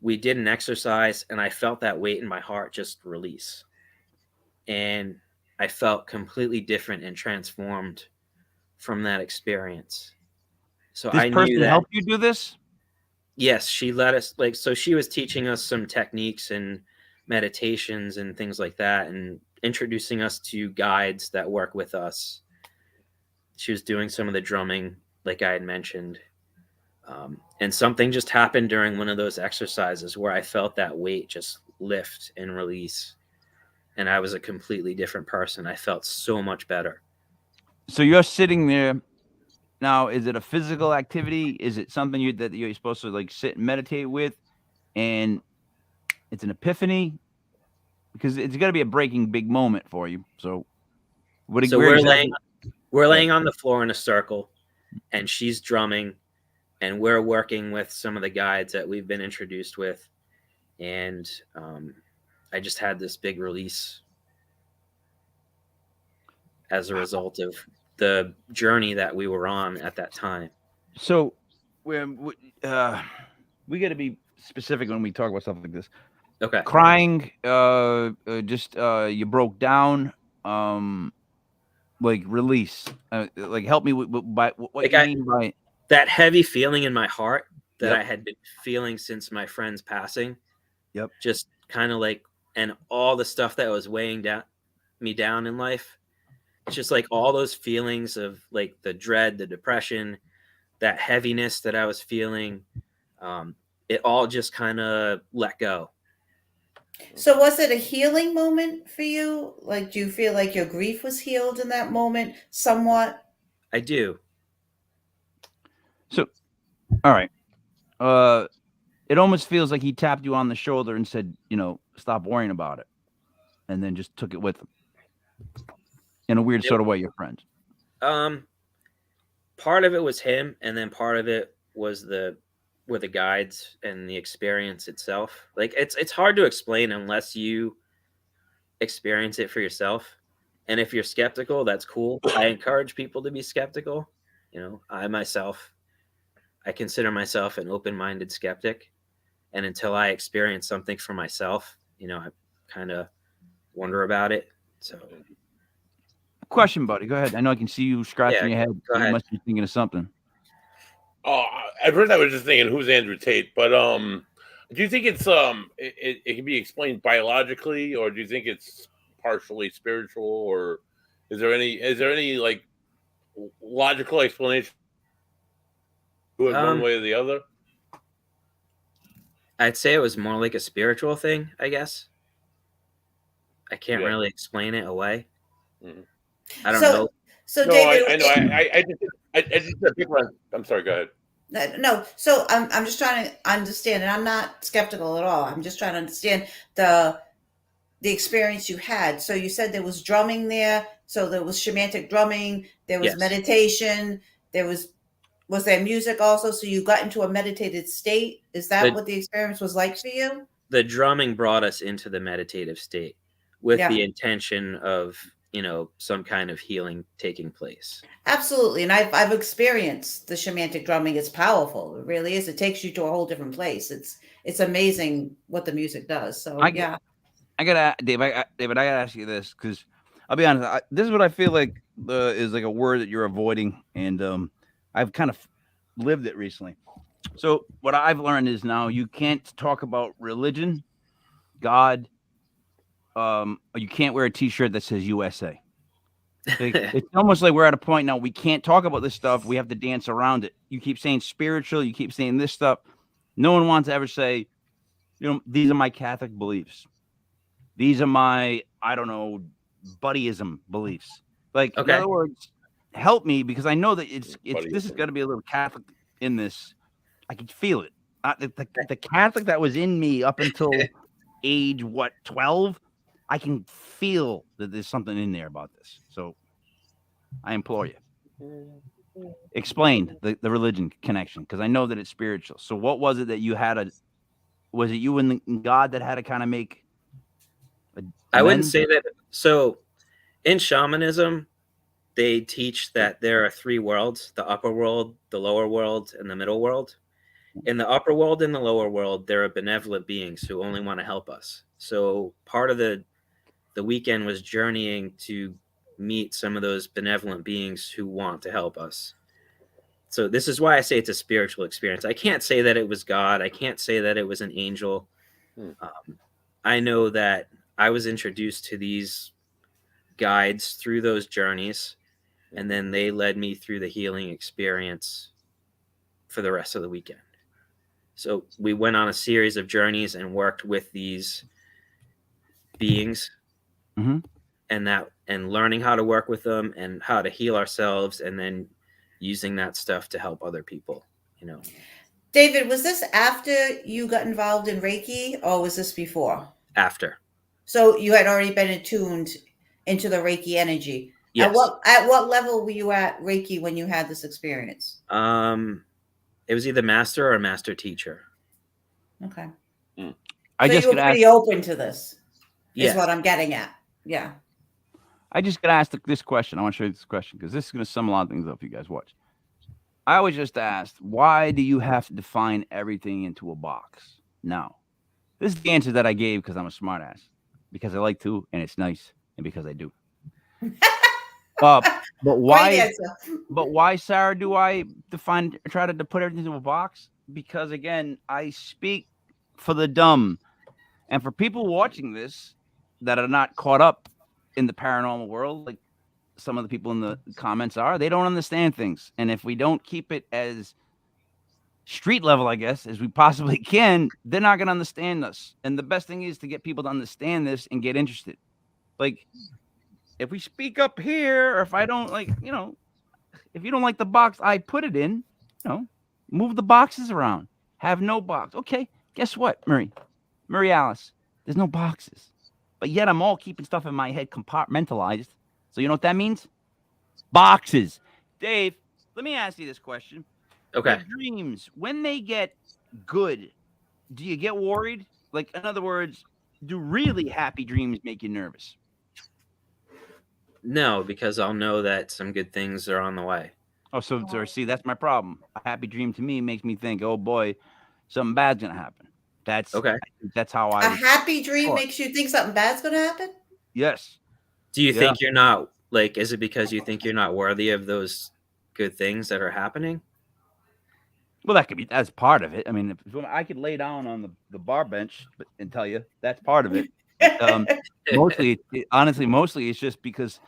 Speaker 6: we did an exercise, and I felt that weight in my heart just release. And I felt completely different and transformed from that experience. So
Speaker 3: this person helped you do this?
Speaker 6: Yes, she let us, so she was teaching us some techniques and meditations and things like that, and introducing us to guides that work with us. She was doing some of the drumming, like I had mentioned. And something just happened during one of those exercises where I felt that weight just lift and release. And I was a completely different person. I felt so much better.
Speaker 3: So you're sitting there now. Is it a physical activity? Is it something that you're supposed to like sit and meditate with? And it's an epiphany, because it's got to be a breaking big moment for you. So we're
Speaker 6: laying on the floor in a circle, and she's drumming, and we're working with some of the guides that we've been introduced with. And I just had this big release as a result of the journey that we were on at that time.
Speaker 3: So we got to be specific when we talk about stuff like this.
Speaker 6: Okay.
Speaker 3: Crying, you broke down, like release, like help me by what you mean by
Speaker 6: that heavy feeling in my heart that I had been feeling since my friend's passing.
Speaker 3: Yep.
Speaker 6: Just kind of like, and all the stuff that was weighing me down in life it's just like all those feelings of like the dread, the depression, that heaviness that I was feeling, it all just kind of let go.
Speaker 5: So was it a healing moment for you? Like, do you feel like your grief was healed in that moment somewhat?
Speaker 6: I do.
Speaker 3: So, all right. It almost feels like he tapped you on the shoulder and said, stop worrying about it. And then just took it with him. In a weird sort of way, your friends.
Speaker 6: Part of it was him, and then part of it was were the guides and the experience itself. Like it's hard to explain unless you experience it for yourself. And if you're skeptical, that's cool. I encourage people to be skeptical. I consider myself an open-minded skeptic. And until I experience something for myself, I kind of wonder about it. So,
Speaker 3: question, buddy. Go ahead. I know I can see you scratching your head.
Speaker 6: Go ahead.
Speaker 3: You must be thinking of something.
Speaker 4: Oh, at first I was just thinking, who's Andrew Tate? But do you think it's it can be explained biologically, or do you think it's partially spiritual, or is there any like logical explanation to it one way or the other?
Speaker 6: I'd say it was more like a spiritual thing, I guess. I can't really explain it away.
Speaker 4: Mm-hmm.
Speaker 6: I don't know.
Speaker 5: So
Speaker 4: no,
Speaker 5: David,
Speaker 4: I know. I just pick one. I'm sorry. Go ahead.
Speaker 5: No, so I'm just trying to understand, and I'm not skeptical at all. I'm just trying to understand the experience you had. So you said there was drumming there. So there was shamanic drumming. There was meditation. Was there music also? So you got into a meditative state. Is that what the experience was like for you?
Speaker 6: The drumming brought us into the meditative state with the intention of, some kind of healing taking place.
Speaker 5: Absolutely. And I've experienced the shamanic drumming. It's powerful. It really is. It takes you to a whole different place. It's amazing what the music does. So
Speaker 3: I gotta, Dave, I gotta ask you this, because I'll be honest, this is what I feel like is like a word that you're avoiding, and I've kind of lived it recently. So what I've learned is now you can't talk about religion, God, or you can't wear a T-shirt that says USA. It's almost like we're at a point now we can't talk about this stuff. We have to dance around it. You keep saying spiritual. You keep saying this stuff. No one wants to ever say, these are my Catholic beliefs. These are my, I don't know, buddyism beliefs. Like, in other words, help me, because I know that this is going to be a little Catholic in this. I can feel it. The Catholic that was in me up until age 12, I can feel that there's something in there about this. So I implore you, explain the religion connection, because I know that it's spiritual. So what was it that you had was it you and God that had to kind of make
Speaker 6: I wouldn't say that. So in shamanism, they teach that there are 3 worlds: the upper world, the lower world, and the middle world. In the upper world and the lower world, there are benevolent beings who only want to help us. So part of the weekend was journeying to meet some of those benevolent beings who want to help us. So this is why I say it's a spiritual experience. I can't say that it was God. I can't say that it was an angel. I know that I was introduced to these guides through those journeys, and then they led me through the healing experience for the rest of the weekend. So we went on a series of journeys and worked with these beings, and learning how to work with them and how to heal ourselves, and then using that stuff to help other people.
Speaker 5: David, was this after you got involved in Reiki, or was this before?
Speaker 6: After.
Speaker 5: So you had already been attuned into the Reiki energy.
Speaker 6: Yes.
Speaker 5: At what level were you at Reiki when you had this experience?
Speaker 6: It was either master or master teacher.
Speaker 5: Okay.
Speaker 3: I
Speaker 5: so
Speaker 3: just
Speaker 5: you were pretty open to this. Is what I'm getting at. Yeah.
Speaker 3: I just got to ask this question. I want to show you this question because this is going to sum a lot of things up. You guys watch. I was just asked, why do you have to define everything into a box? Now, this is the answer that I gave because I'm a smart ass. Because I like to, and it's nice, and because I do. But why? But why, Sarah? Do I try to put everything into a box? Because again, I speak for the dumb, and for people watching this that are not caught up in the paranormal world. Like, some of the people in the comments are. They don't understand things. And if we don't keep it as street level, I guess, as we possibly can, they're not going to understand us. And the best thing is to get people to understand this and get interested. Like, if we speak up here, or if I don't like, if you don't like the box I put it in, move the boxes around. Have no box. Okay, guess what, Murray Alice, there's no boxes. But yet I'm all keeping stuff in my head compartmentalized. So you know what that means? Boxes. Dave, let me ask you this question.
Speaker 6: Okay.
Speaker 3: Your dreams, when they get good, do you get worried? Like, in other words, do really happy dreams make you nervous?
Speaker 6: No, because I'll know that some good things are on the way.
Speaker 3: Oh, so see, that's my problem. A happy dream to me makes me think, oh boy, something bad's gonna happen. That's
Speaker 6: okay.
Speaker 3: That's how
Speaker 5: A happy dream makes you think something bad's gonna happen?
Speaker 3: Yes.
Speaker 6: Do you think you're not, like, is it because you think you're not worthy of those good things that are happening?
Speaker 3: Well, that's part of it. I mean, if I could lay down on the bar bench and tell you that's part of it. Mostly it's just because,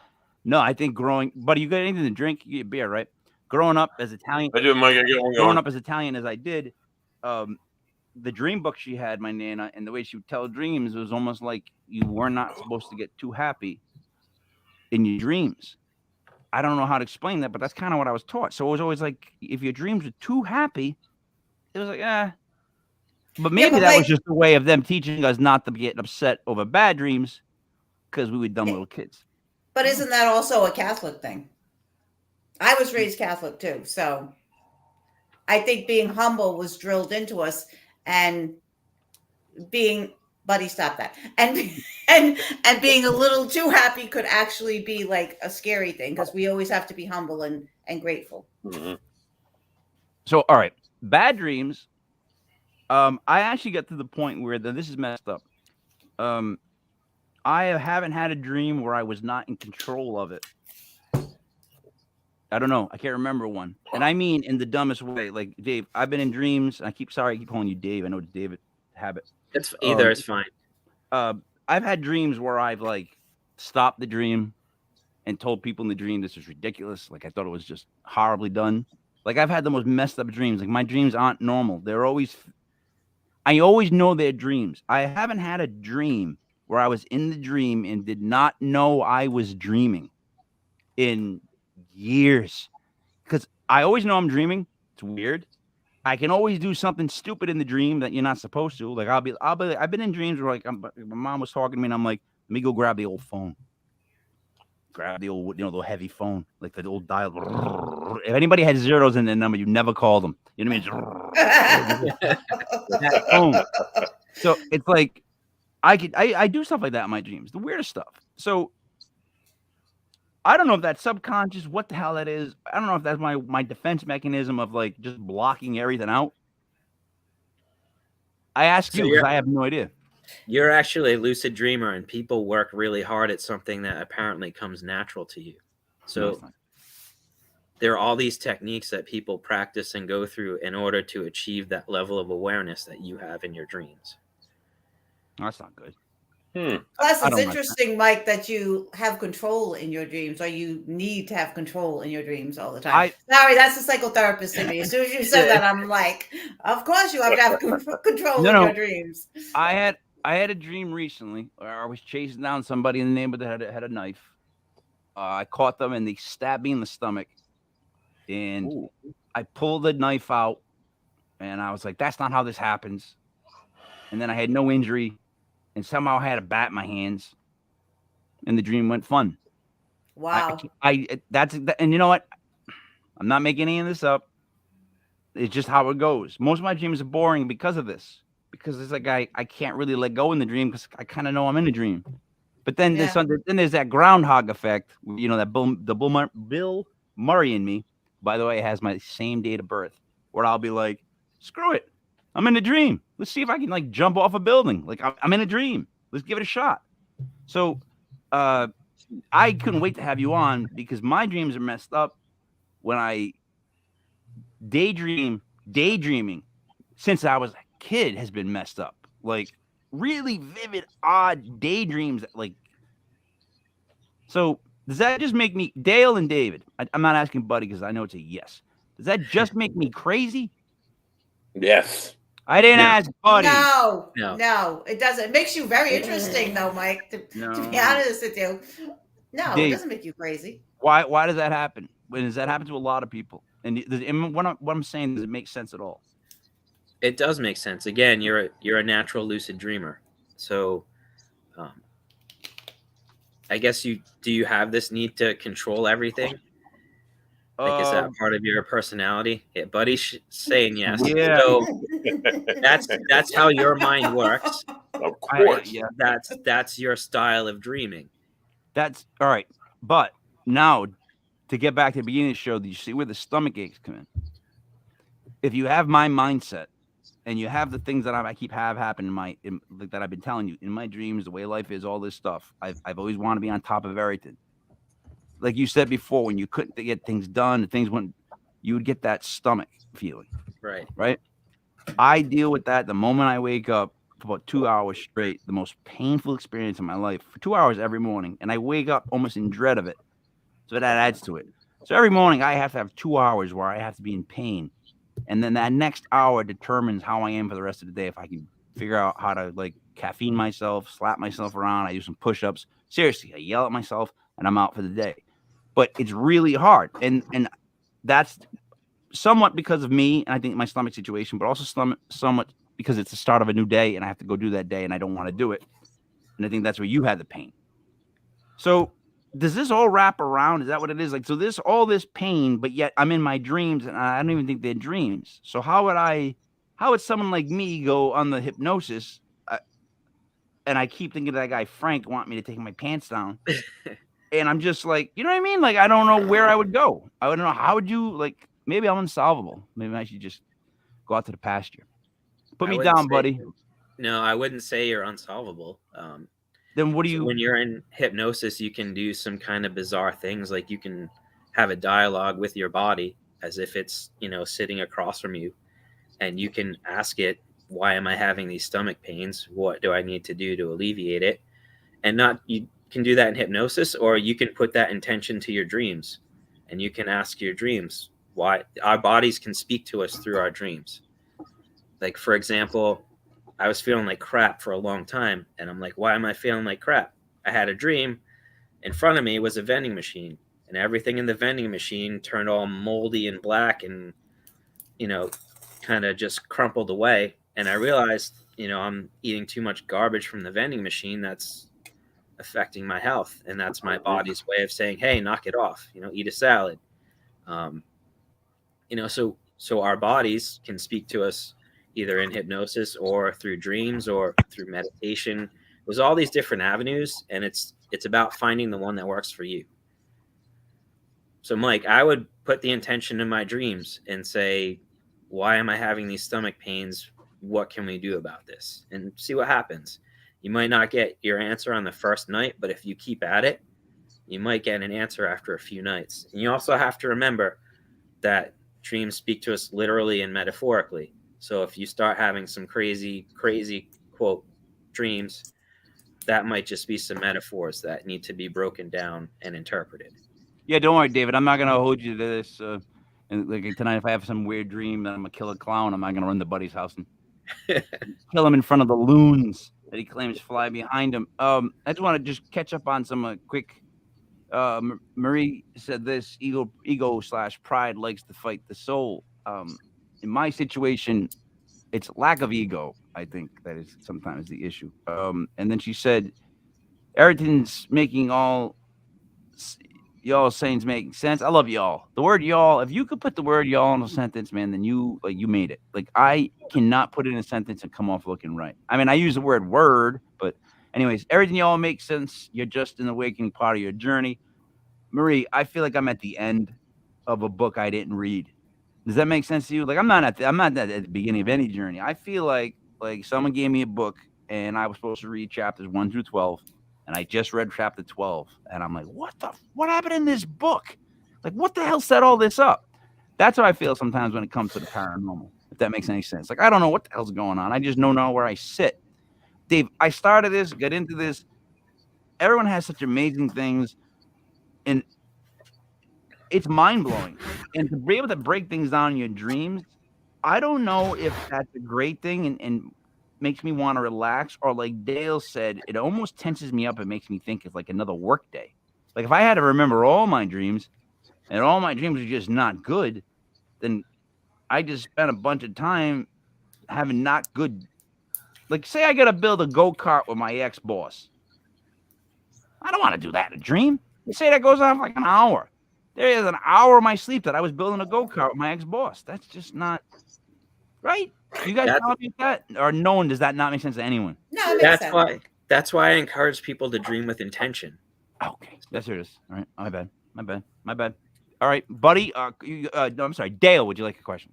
Speaker 3: no, I think buddy, you got anything to drink? You get beer, right? Growing up as Italian,
Speaker 4: I do, Mike.
Speaker 3: Growing up as Italian as I did, the dream book she had, my Nana, and the way she would tell dreams was almost like you were not supposed to get too happy in your dreams. I don't know how to explain that, but that's kind of what I was taught. So it was always like, if your dreams were too happy, it was like, But maybe that was just a way of them teaching us not to get upset over bad dreams because we were dumb little kids.
Speaker 5: But isn't that also a Catholic thing? I was raised Catholic too, so I think being humble was drilled into us, and Buddy, stop that. And being a little too happy could actually be like a scary thing, because we always have to be humble and grateful.
Speaker 4: Mm-hmm.
Speaker 3: So, all right, bad dreams. I actually got to the point where this is messed up. I haven't had a dream where I was not in control of it. I don't know. I can't remember one. And I mean in the dumbest way. Like, Dave, I've been in dreams. I keep calling you Dave. I know it's David habit.
Speaker 6: It's either is fine.
Speaker 3: I've had dreams where I've like stopped the dream and told people in the dream this is ridiculous. Like, I thought it was just horribly done. Like, I've had the most messed up dreams. Like, my dreams aren't normal. I always know they're dreams. I haven't had a dream where I was in the dream and did not know I was dreaming in years, because I always know I'm dreaming. It's weird. I can always do something stupid in the dream that you're not supposed to. Like, I've been in dreams where, like, my mom was talking to me and I'm like, let me go grab the old phone. Grab the old, the heavy phone, like the old dial. If anybody had zeros in their number, you never call them. You know what I mean? That phone. So it's like, I do stuff like that in my dreams, the weirdest stuff. So I don't know if that's subconscious, what the hell that is. I don't know if that's my defense mechanism of like just blocking everything out. I ask you because I have no idea.
Speaker 6: You're actually a lucid dreamer, and people work really hard at something that apparently comes natural to you. So there are all these techniques that people practice and go through in order to achieve that level of awareness that you have in your dreams.
Speaker 3: That's not good.
Speaker 5: Plus, it's interesting, Mike, that you have control in your dreams, or you need to have control in your dreams all the time. Sorry, that's the psychotherapist in me. As soon as you said that, I'm like, of course you have to have control in your dreams.
Speaker 3: I had a dream recently where I was chasing down somebody in the neighborhood that had a knife. I caught them and they stabbed me in the stomach. And I pulled the knife out and I was like, that's not how this happens. And then I had no injury. And somehow I had a bat in my hands, and the dream went fun.
Speaker 5: Wow!
Speaker 3: And you know what? I'm not making any of this up. It's just how it goes. Most of my dreams are boring because of this. Because it's like I can't really let go in the dream because I kind of know I'm in a dream. But then there's that groundhog effect. That Bill Murray in me. By the way, has my same date of birth. Where I'll be like, screw it. I'm in a dream. Let's see if I can like jump off a building. Like, I'm in a dream. Let's give it a shot. So I couldn't wait to have you on because my dreams are messed up when I daydreaming since I was a kid has been messed up. Like really vivid, odd daydreams. So Does that just make me Dale and David? I'm not asking Buddy because I know it's a yes. Does that just make me crazy?
Speaker 4: Yes.
Speaker 3: I didn't ask Buddy.
Speaker 5: No, it doesn't. It makes you very interesting, though, Mike. To be honest with you, no,
Speaker 3: Dave,
Speaker 5: it doesn't make you crazy.
Speaker 3: Why does that happen? When does that happen to a lot of people? And what I'm saying, does it make sense at all?
Speaker 6: It does make sense. Again, you're a natural lucid dreamer, so I guess do you have this need to control everything? Like, is that part of your personality? Yeah, Buddy's saying yes.
Speaker 3: Yeah.
Speaker 6: So that's how your mind works.
Speaker 4: Of course.
Speaker 6: That's your style of dreaming.
Speaker 3: That's all right. But now, to get back to the beginning of the show, you see where the stomach aches come in. If you have my mindset and you have the things that I keep happen that I've been telling you in my dreams, the way life is, all this stuff, I've always wanted to be on top of everything. Like you said before, when you couldn't get things done, things went, you would get that stomach feeling. Right. I deal with that the moment I wake up for about 2 hours straight, the most painful experience of my life, for 2 hours every morning. And I wake up almost in dread of it. So that adds to it. So every morning I have to have 2 hours where I have to be in pain. And then that next hour determines how I am for the rest of the day. If I can figure out how to like caffeine myself, slap myself around, I do some push-ups. Seriously, I yell at myself and I'm out for the day. But it's really hard. And that's somewhat because of me, and I think my stomach situation, but also somewhat because it's the start of a new day and I have to go do that day and I don't want to do it. And I think that's where you had the pain. So does this all wrap around? Is that what it is? Like, so all this pain, but yet I'm in my dreams and I don't even think they're dreams. So how would someone like me go on the hypnosis? And I keep thinking that guy Frank want me to take my pants down. And I'm just like, you know what I mean? Like, I don't know where I would go. I wouldn't know. How would you, like, maybe I'm unsolvable. Maybe I should just go out to the pasture. Put me down, buddy.
Speaker 6: No, I wouldn't say you're unsolvable.
Speaker 3: Then what do you...
Speaker 6: When you're in hypnosis, you can do some kind of bizarre things. Like you can have a dialogue with your body as if it's, sitting across from you. And you can ask it, why am I having these stomach pains? What do I need to do to alleviate it? And you can do that in hypnosis, or you can put that intention to your dreams. And you can ask your dreams why. Our bodies can speak to us through our dreams. Like, for example, I was feeling like crap for a long time. And I'm like, why am I feeling like crap? I had a dream. In front of me was a vending machine. And everything in the vending machine turned all moldy and black and, kind of just crumpled away. And I realized, I'm eating too much garbage from the vending machine that's affecting my health. And that's my body's way of saying, hey, knock it off, eat a salad. So our bodies can speak to us either in hypnosis or through dreams or through meditation. There's all these different avenues, and it's about finding the one that works for you. So, Mike, I would put the intention in my dreams and say, why am I having these stomach pains? What can we do about this? And see what happens. You might not get your answer on the first night, but if you keep at it, you might get an answer after a few nights. And you also have to remember that dreams speak to us literally and metaphorically. So if you start having some crazy, quote, dreams, that might just be some metaphors that need to be broken down and interpreted.
Speaker 3: Yeah, don't worry, David. I'm not going to hold you to this. And like tonight, if I have some weird dream that I'm going to kill a clown, I'm not going to run to Buddy's house and kill him in front of the loons that he claims fly behind him. I just want to just catch up on some quick. Marie said this: ego/pride likes to fight the soul. In my situation, it's lack of ego. I think that is sometimes the issue. And then she said, everything's making all y'all sayings making sense. I love y'all. The word y'all, if you could put the word y'all in a sentence, man, then you made it. Like, I cannot put it in a sentence and come off looking right. I mean, I use the word, but anyways, everything y'all makes sense. You're just in the awakening part of your journey. Marie, I feel like I'm at the end of a book I didn't read. Does that make sense to you? Like, I'm not at the beginning of any journey. I feel like someone gave me a book and I was supposed to read chapters 1 through 12. And I just read chapter 12, and I'm like, what happened in this book? Like, what the hell set all this up? That's how I feel sometimes when it comes to the paranormal, if that makes any sense. Like, I don't know what the hell's going on. I just don't know where I sit. Dave, I started this, got into this. Everyone has such amazing things. And it's mind-blowing. And to be able to break things down in your dreams, I don't know if that's a great thing and makes me want to relax, or like Dale said, it almost tenses me up. It makes me think it's like another work day. Like if I had to remember all my dreams and all my dreams are just not good, then I just spent a bunch of time having not good. Like say I got to build a go-kart with my ex-boss. I don't want to do that in a dream. You say that goes on for like an hour. There is an hour of my sleep that I was building a go-kart with my ex-boss. That's just not right. You guys tell me that, or no one, does that not make sense to anyone?
Speaker 5: No, it makes sense.
Speaker 6: That's why I encourage people to dream with intention.
Speaker 3: Okay, that's what it is. All right, my bad. All right, buddy. No, I'm sorry, Dale. Would you like a question?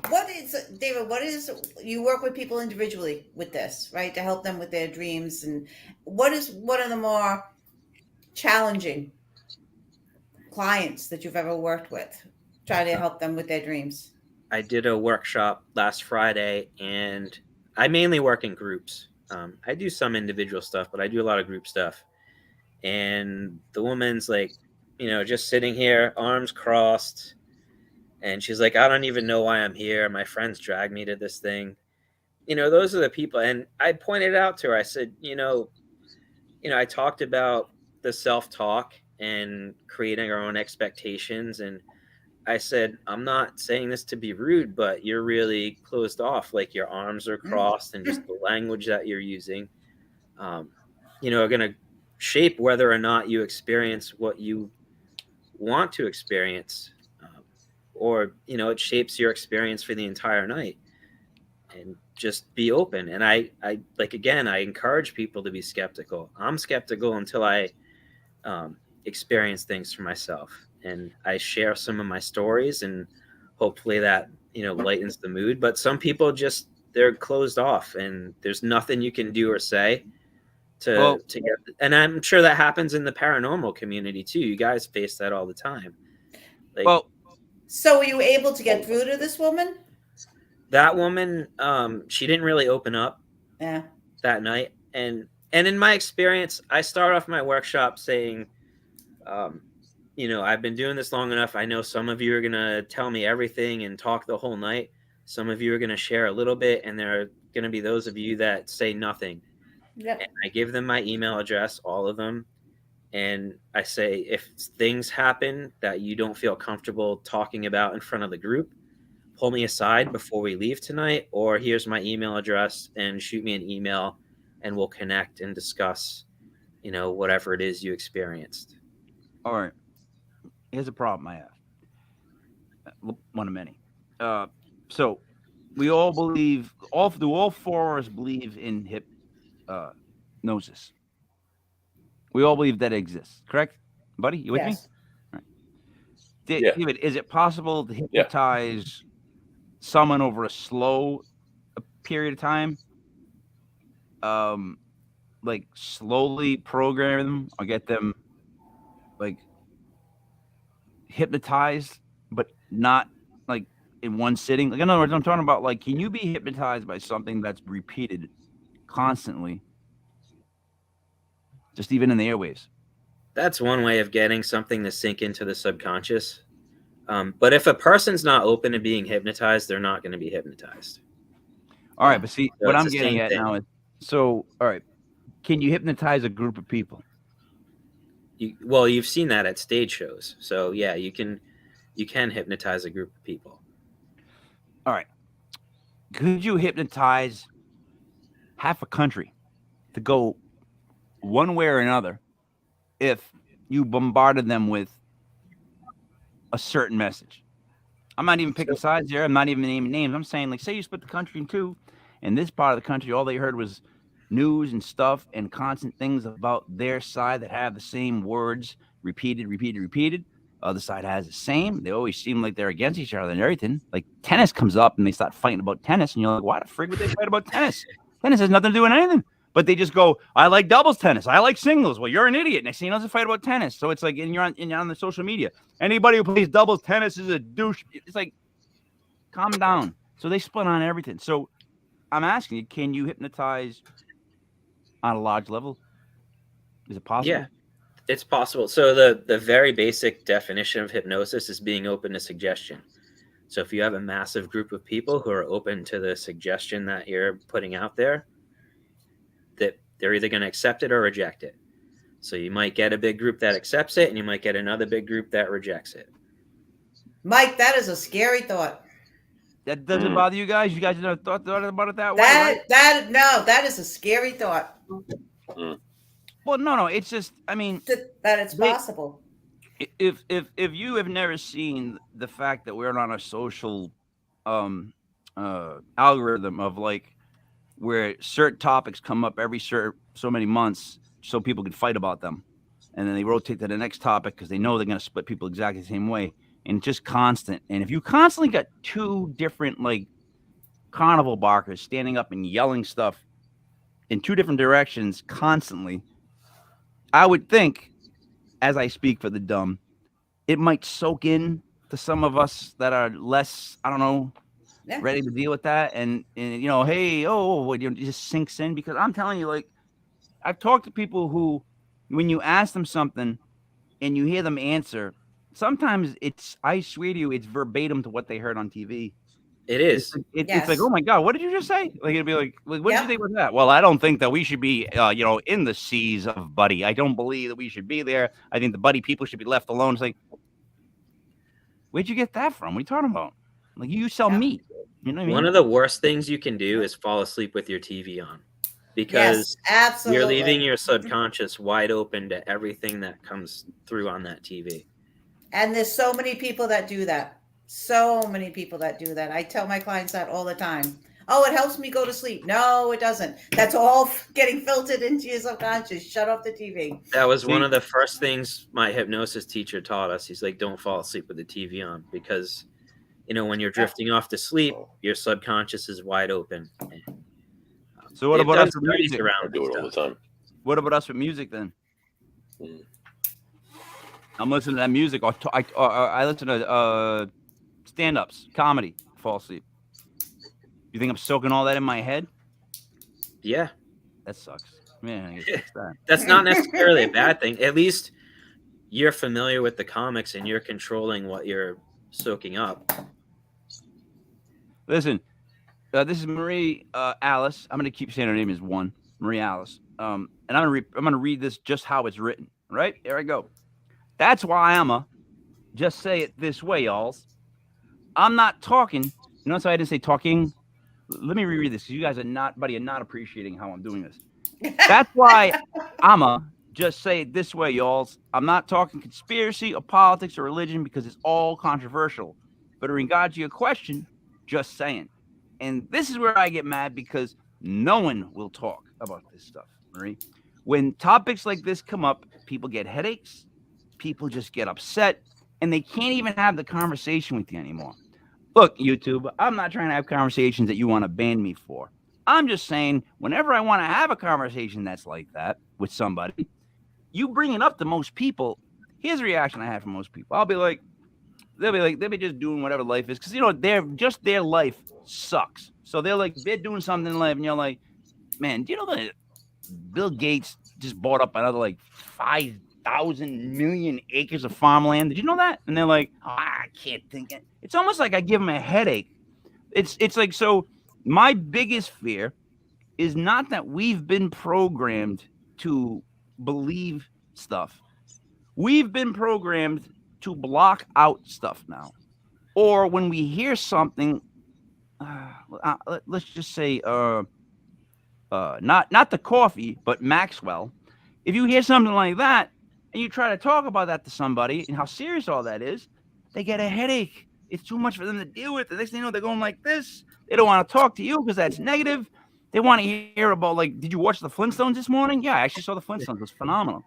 Speaker 5: What is, David, you work with people individually with this, right? To help them with their dreams. And what is one of the more challenging clients that you've ever worked with? Try to help them with their dreams.
Speaker 6: I did a workshop last Friday, and I mainly work in groups. I do some individual stuff, but I do a lot of group stuff. And the woman's like, just sitting here, arms crossed. And she's like, I don't even know why I'm here. My friends dragged me to this thing. Those are the people. And I pointed out to her, I said, I talked about the self-talk and creating our own expectations. And I said, I'm not saying this to be rude, but you're really closed off. Like your arms are crossed and just the language that you're using, are going to shape whether or not you experience what you want to experience. Or, it shapes your experience for the entire night. And just be open. And I encourage people to be skeptical. I'm skeptical until I experience things for myself. And I share some of my stories, and hopefully that, lightens the mood. But some people they're closed off, and there's nothing you can do or say to get. And I'm sure that happens in the paranormal community too. You guys face that all the time.
Speaker 5: So were you able to get through to this woman?
Speaker 6: That woman, she didn't really open up that night. And in my experience, I start off my workshop saying, I've been doing this long enough. I know some of you are going to tell me everything and talk the whole night. Some of you are going to share a little bit, and there are going to be those of you that say nothing. Yep. And I give them my email address, all of them. And I say, if things happen that you don't feel comfortable talking about in front of the group, pull me aside before we leave tonight, or here's my email address and shoot me an email and we'll connect and discuss, whatever it is you experienced.
Speaker 3: All right. Here's a problem I have. One of many. So we all believe, all four of us believe in hypnosis. We all believe that it exists, correct, buddy? You with me? All right. David, is it possible to hypnotize someone over a slow period of time? Like slowly program them or get them like hypnotized, but not like in one sitting. Like in other words, I'm talking about like, can you be hypnotized by something that's repeated constantly? Just even in the airwaves.
Speaker 6: That's one way of getting something to sink into the subconscious. But if a person's not open to being hypnotized, they're not going to be hypnotized.
Speaker 3: All right, but see, so what I'm getting at now is, all right, can you hypnotize a group of people?
Speaker 6: You've seen that at stage shows. So yeah, you can hypnotize a group of people.
Speaker 3: All right. Could you hypnotize half a country to go one way or another if you bombarded them with a certain message? I'm not even picking sides here. I'm not even naming names. I'm saying, like, say you split the country in two, and this part of the country, all they heard was news and stuff and constant things about their side that have the same words repeated. Other side has the same. They always seem like they're against each other and everything. Like tennis comes up and they start fighting about tennis, and you're like, why the frig would they fight about tennis? Tennis has nothing to do with anything. But they just go, I like doubles tennis. I like singles. Well, you're an idiot. Next thing you know, it's a fight about tennis. So it's like, and you're on the social media. Anybody who plays doubles tennis is a douche. It's like, calm down. So they split on everything. So I'm asking you, can you hypnotize on a large level Is it possible?
Speaker 6: Yeah, it's possible. So the very basic definition of hypnosis is being open to suggestion. So if you have a massive group of people who are open to the suggestion that you're putting out there, that they're either going to accept it or reject it. So you might get a big group that accepts it, and you might get another big group that rejects it.
Speaker 5: Mike, that is a scary thought.
Speaker 3: That doesn't bother you guys? You guys never thought about it that way, right?
Speaker 5: That is a scary thought.
Speaker 3: Well, no. It's just, I mean,
Speaker 5: that it's possible.
Speaker 3: If you have never seen the fact that we're on a social algorithm of like where certain topics come up every so many months so people can fight about them, and then they rotate to the next topic because they know they're going to split people exactly the same way, and just constant. And if you constantly got two different like carnival barkers standing up and yelling stuff in two different directions constantly, I would think, as I speak for the dumb, it might soak in to some of us that are less, I don't know, ready to deal with that. And you know, hey, it just sinks in, because I'm telling you, like, I've talked to people who, when you ask them something and you hear them answer, sometimes I swear to you, it's verbatim to what they heard on TV.
Speaker 6: It is.
Speaker 3: It's like, oh my God, what did you just say? Like, it'd be like what did you think with that? Well, I don't think that we should be, in the seas of Buddy. I don't believe that we should be there. I think the Buddy people should be left alone. It's like, where'd you get that from? What are you talking about? Like, you sell meat. You know what I mean?
Speaker 6: One of the worst things you can do is fall asleep with your TV on, because you're leaving your subconscious wide open to everything that comes through on that TV.
Speaker 5: And there's so many people that do that. So many people that do that. I tell my clients that all the time. Oh, it helps me go to sleep. No, it doesn't. That's all getting filtered into your subconscious. Shut off the TV.
Speaker 6: That was one of the first things my hypnosis teacher taught us. He's like, don't fall asleep with the TV on, because, when you're drifting off to sleep, your subconscious is wide open.
Speaker 3: So what about us with music?
Speaker 4: I do it all the time.
Speaker 3: What about us with music then? I'm listening to that music. I listen to stand-ups, comedy, fall asleep. You think I'm soaking all that in my head?
Speaker 6: Yeah.
Speaker 3: That sucks. Man, I guess that.
Speaker 6: That's not necessarily a bad thing. At least you're familiar with the comics and you're controlling what you're soaking up.
Speaker 3: Listen, this is Marie Alice. I'm going to keep saying her name is one. Marie Alice. And I'm going to read this just how it's written. Right? Here I go. That's why I'ma just say it this way, y'all. I'm not talking. Notice I didn't say talking. Let me reread this, because you guys are not appreciating how I'm doing this. That's why I'ma just say it this way, y'all. I'm not talking conspiracy or politics or religion, because it's all controversial. But in regard to your question, just saying. And this is where I get mad, because no one will talk about this stuff, Marie. When topics like this come up, people get headaches. People just get upset, and they can't even have the conversation with you anymore. Look, YouTube, I'm not trying to have conversations that you want to ban me for. I'm just saying, whenever I want to have a conversation that's like that with somebody, you bring it up to most people. Here's the reaction I have from most people. I'll be like, they'll be just doing whatever life is, because their life sucks. So they're doing something in life, and you're like, man, do you know that Bill Gates just bought up another like 5,000 million acres of farmland? Did you know that? And they're like, I can't think it. It's almost like I give them a headache. It's like, so my biggest fear is not that we've been programmed to believe stuff. We've been programmed to block out stuff now. Or when we hear something, let's just say, not the coffee, but Maxwell. If you hear something like that and you try to talk about that to somebody and how serious all that is, they get a headache. It's too much for them to deal with. The next thing you know, they're going like this. They don't want to talk to you because that's negative. They want to hear about, like, did you watch the Flintstones this morning? Yeah, I actually saw the Flintstones. It was phenomenal.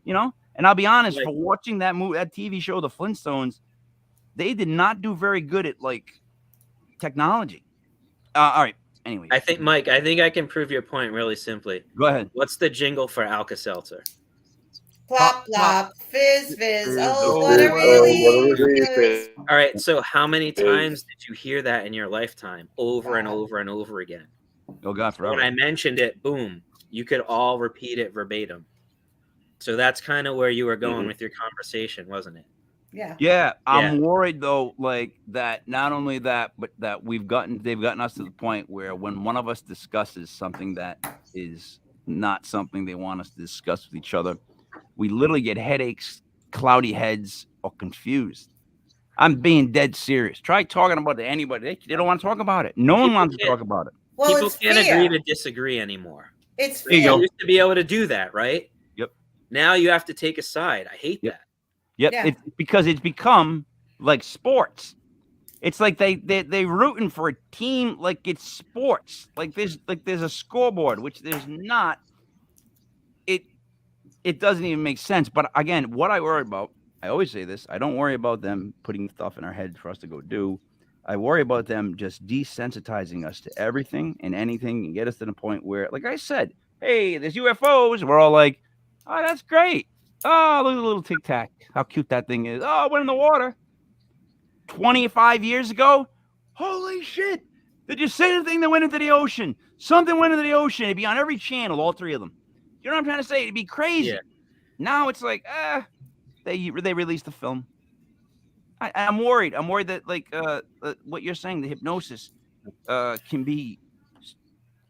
Speaker 3: And I'll be honest, for watching that TV show, The Flintstones, they did not do very good at, like, technology. All right. Anyway.
Speaker 6: I think, Mike, I can prove your point really simply.
Speaker 3: Go ahead.
Speaker 6: What's the jingle for Alka-Seltzer?
Speaker 5: Plop, plop, fizz, fizz. Oh, what a really.
Speaker 6: All right. So how many times did you hear that in your lifetime over and over and over again?
Speaker 3: Oh, God, forever.
Speaker 6: When I mentioned it, boom, you could all repeat it verbatim. So that's kind of where you were going with your conversation, wasn't it?
Speaker 5: Yeah.
Speaker 3: Yeah, I'm worried though, like that. Not only that, but that they've gotten us to the point where when one of us discusses something that is not something they want us to discuss with each other, we literally get headaches, cloudy heads, or confused. I'm being dead serious. Try talking about it to anybody. They don't want to talk about it. No one wants to talk about it.
Speaker 5: Well,
Speaker 6: People
Speaker 5: it's
Speaker 6: can't
Speaker 5: fear.
Speaker 6: agree to disagree anymore.
Speaker 5: It's
Speaker 3: There you
Speaker 5: fear.
Speaker 3: go.
Speaker 6: You used to be able to do that, right?
Speaker 3: Yep.
Speaker 6: Now you have to take a side. I hate that.
Speaker 3: Yep.
Speaker 5: Yeah.
Speaker 3: It's because it's become like sports. It's like they rooting for a team like it's sports. Like there's a scoreboard, which there's not. It doesn't even make sense. But again, what I worry about, I always say this, I don't worry about them putting stuff in our head for us to go do. I worry about them just desensitizing us to everything and anything and get us to the point where, like I said, hey, there's UFOs. We're all like, oh, that's great. Oh, look at the little tic tac. How cute that thing is. Oh, it went in the water. 25 years ago, holy shit. Did you see anything that went into the ocean? Something went into the ocean. It'd be on every channel, all three of them. You know what I'm trying to say? It'd be crazy.
Speaker 6: Yeah.
Speaker 3: Now it's like, they released the film. I'm worried. I'm worried that like what you're saying, the hypnosis can be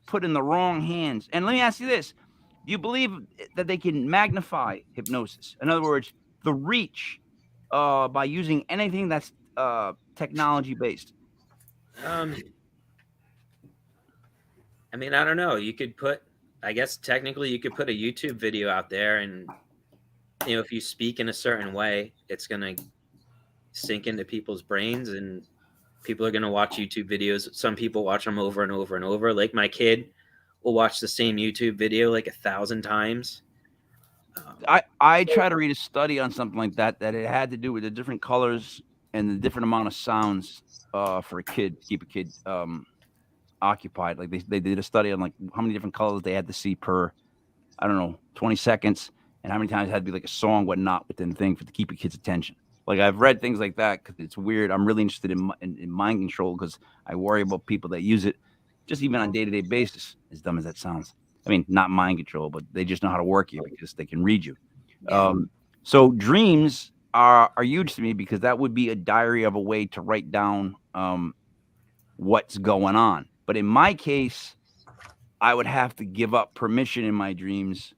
Speaker 3: put in the wrong hands. And let me ask you this: do you believe that they can magnify hypnosis? In other words, the reach by using anything that's technology based?
Speaker 6: I mean, I don't know. You could put, I guess technically you could put a YouTube video out there, and if you speak in a certain way, it's gonna sink into people's brains, and people are gonna watch YouTube videos. Some people watch them over and over and over. Like my kid will watch the same YouTube video like 1,000 times.
Speaker 3: I try to read a study on something like that it had to do with the different colors and the different amount of sounds for a kid, keep a kid occupied. Like they did a study on like how many different colors they had to see per, I don't know, 20 seconds, and how many times it had to be like a song, whatnot, within the thing to keep a kid's attention. Like I've read things like that because it's weird. I'm really interested in mind control because I worry about people that use it just even on a day-to-day basis, as dumb as that sounds. I mean, not mind control, but they just know how to work you because they can read you. So dreams are huge to me because that would be a diary of a way to write down what's going on. But in my case, I would have to give up permission in my dreams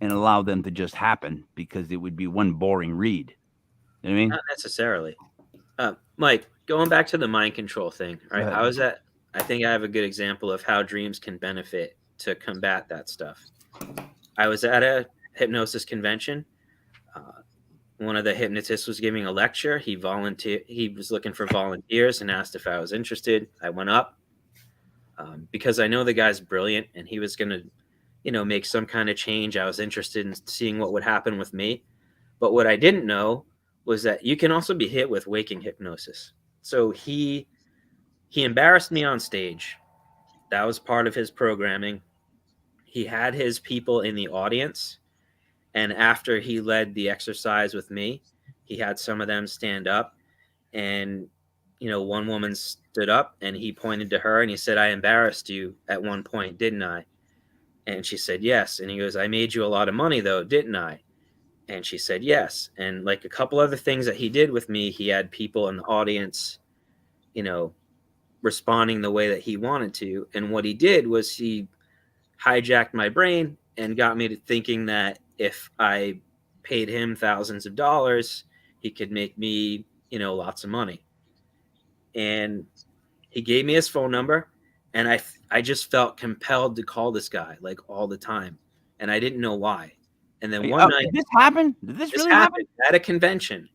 Speaker 3: and allow them to just happen because it would be one boring read. You know what I mean?
Speaker 6: Not necessarily. Mike, going back to the mind control thing, right? How is that? I think I have a good example of how dreams can benefit to combat that stuff. I was at a hypnosis convention. One of the hypnotists was giving a lecture. He was looking for volunteers and asked if I was interested. I went up because I know the guy's brilliant and he was going to, make some kind of change. I was interested in seeing what would happen with me. But what I didn't know was that you can also be hit with waking hypnosis. So he embarrassed me on stage. That was part of his programming. He had his people in the audience. And after he led the exercise with me, he had some of them stand up. And, one woman stood up and he pointed to her and he said, "I embarrassed you at one point, didn't I?" And she said, "Yes." And he goes, "I made you a lot of money though, didn't I?" And she said, "Yes." And like a couple other things that he did with me, he had people in the audience, responding the way that he wanted to. And what he did was he hijacked my brain and got me to thinking that if I paid him thousands of dollars, he could make me, lots of money. And he gave me his phone number, and I just felt compelled to call this guy like all the time. And I didn't know why. And then one night,
Speaker 3: did this happen? Did this really happen?
Speaker 6: At a convention.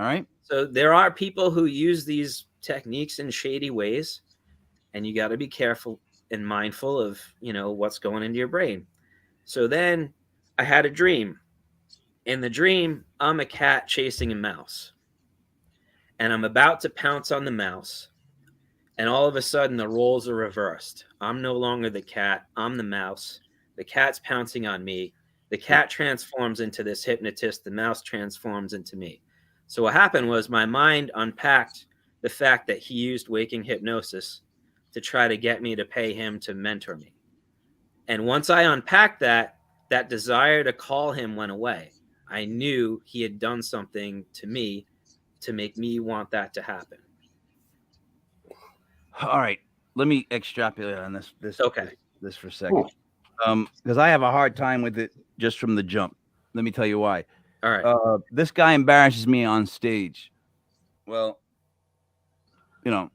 Speaker 3: All right.
Speaker 6: So there are people who use these techniques in shady ways, and you got to be careful and mindful of, what's going into your brain. So then I had a dream. In the dream, I'm a cat chasing a mouse. And I'm about to pounce on the mouse. And all of a sudden, the roles are reversed. I'm no longer the cat. I'm the mouse. The cat's pouncing on me. The cat transforms into this hypnotist. The mouse transforms into me. So what happened was my mind unpacked the fact that he used waking hypnosis to try to get me to pay him to mentor me. And once I unpacked that that desire to call him went away. I knew he had done something to me to make me want that to happen.
Speaker 3: All right, let me extrapolate on this
Speaker 6: Okay.
Speaker 3: this for a second, because I have a hard time with it just from the jump. Let me tell you why.
Speaker 6: All right.
Speaker 3: This guy embarrasses me on stage. Well, you know,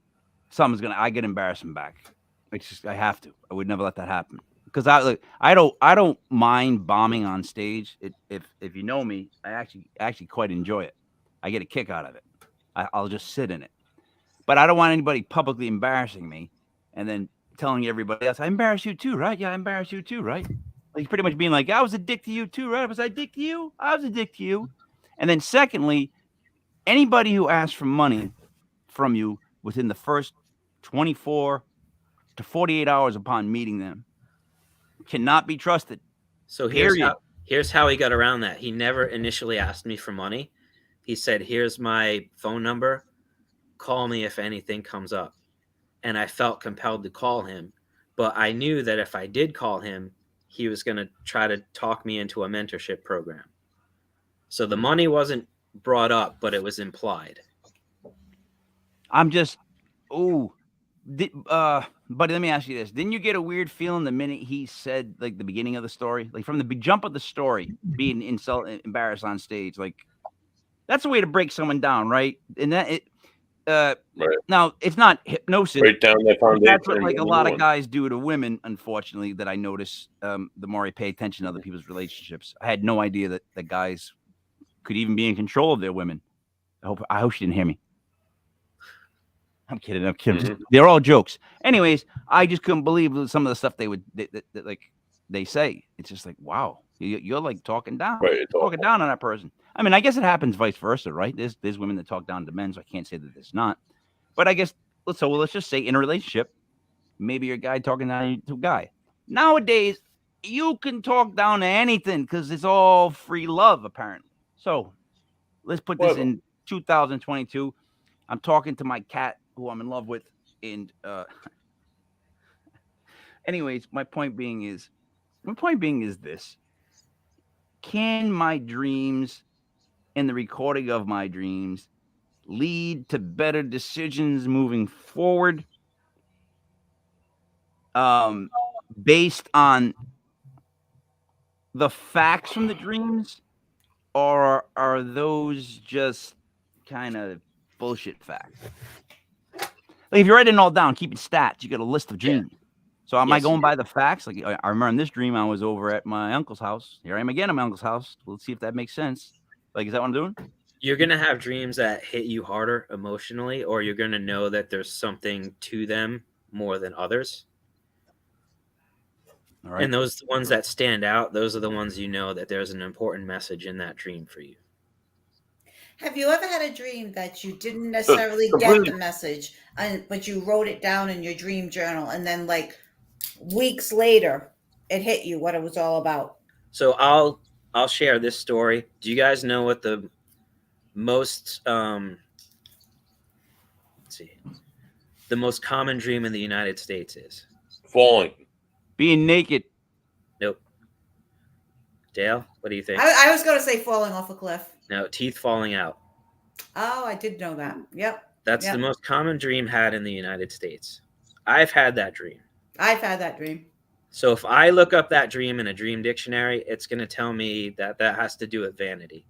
Speaker 3: I get embarrassing back. It's just I have to. I would never let that happen because I don't mind bombing on stage. If you know me, I actually quite enjoy it. I get a kick out of it. I'll just sit in it. But I don't want anybody publicly embarrassing me and then telling everybody else, I embarrass you too, right? Yeah, I embarrass you too, right? Like pretty much being like, I was a dick to you too, right? Was I a dick to you? I was a dick to you. And then secondly, anybody who asks for money from you within the first 24 to 48 hours upon meeting them cannot be trusted.
Speaker 6: So here's how he got around that. He never initially asked me for money. He said, here's my phone number. Call me if anything comes up. And I felt compelled to call him. But I knew that if I did call him, he was going to try to talk me into a mentorship program. So the money wasn't brought up, but it was implied.
Speaker 3: I'm just, but let me ask you this. Didn't you get a weird feeling the minute he said, like, the beginning of the story? Like, from the jump of the story, being embarrassed on stage, like, that's a way to break someone down, right? And that right. Now it's not hypnosis.
Speaker 4: Break down that foundation.
Speaker 3: That's what like a lot of guys do to women, unfortunately, that I notice the more I pay attention to other people's relationships. I had no idea that the guys could even be in control of their women. I hope she didn't hear me. I'm kidding. Mm-hmm. They're all jokes. Anyways, I just couldn't believe some of the stuff they say. It's just like, wow, you're like talking down,
Speaker 4: right,
Speaker 3: talking down on that person. I mean, I guess it happens vice versa, right? There's women that talk down to men, so I can't say that it's not. But I guess let's just say in a relationship, maybe you're a guy talking down to a guy. Nowadays, you can talk down to anything because it's all free love, apparently. So let's put this in 2022. I'm talking to my cat, who I'm in love with, and anyways, my point being is this: can my dreams and the recording of my dreams lead to better decisions moving forward, based on the facts from the dreams, or are those just kind of bullshit facts? Like, if you're writing it all down, keeping stats, you got a list of dreams. So am I going by the facts? Like, I remember in this dream, I was over at my uncle's house. Here I am again at my uncle's house. Let's see if that makes sense. Like, is that what I'm doing?
Speaker 6: You're going to have dreams that hit you harder emotionally, or you're going to know that there's something to them more than others. All right. And those ones that stand out, those are the ones you know that there's an important message in that dream for you.
Speaker 5: Have you ever had a dream that you didn't necessarily get the message, but you wrote it down in your dream journal, and then like weeks later, it hit you what it was all about?
Speaker 6: So I'll share this story. Do you guys know what the most the most common dream in the United States is?
Speaker 4: Falling.
Speaker 3: Being naked.
Speaker 6: Nope. Dale, what do you think?
Speaker 5: I was going to say falling off a cliff.
Speaker 6: No, teeth falling out.
Speaker 5: Oh, I did know that. Yep.
Speaker 6: That's the most common dream had in the United States. I've had that dream.
Speaker 5: I've had that dream.
Speaker 6: So if I look up that dream in a dream dictionary, it's going to tell me that has to do with vanity.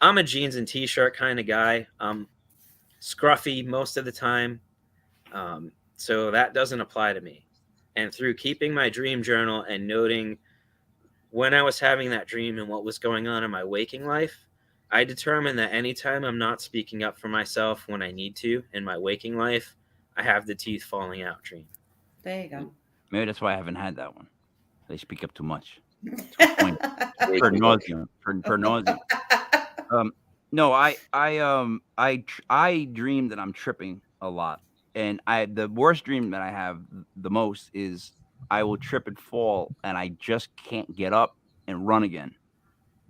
Speaker 6: I'm a jeans and t-shirt kind of guy. I'm scruffy most of the time. So that doesn't apply to me. And through keeping my dream journal and noting when I was having that dream and what was going on in my waking life, I determined that anytime I'm not speaking up for myself when I need to in my waking life, I have the teeth falling out dream.
Speaker 5: There you go.
Speaker 3: Maybe that's why I haven't had that one. They speak up too much. Per nauseam. No, I dream that I'm tripping a lot, and the worst dream that I have the most is I will trip and fall, and I just can't get up and run again.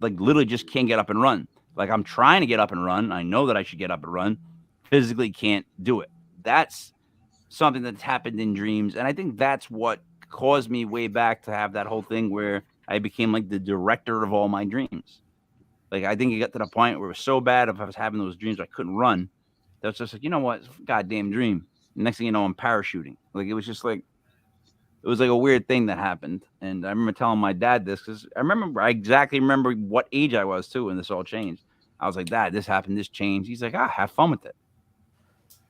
Speaker 3: Like, literally just can't get up and run. Like, I'm trying to get up and run. I know that I should get up and run. Physically can't do it. That's something that's happened in dreams. And I think that's what caused me way back to have that whole thing where I became like the director of all my dreams. Like, I think it got to the point where it was so bad if I was having those dreams I couldn't run. That was just like, you know what? It's a goddamn dream. Next thing you know, I'm parachuting. Like, it was just like, it was like a weird thing that happened. And I remember telling my dad this because I exactly remember what age I was too when this all changed. I was like, Dad, this happened, this changed. He's like, have fun with it.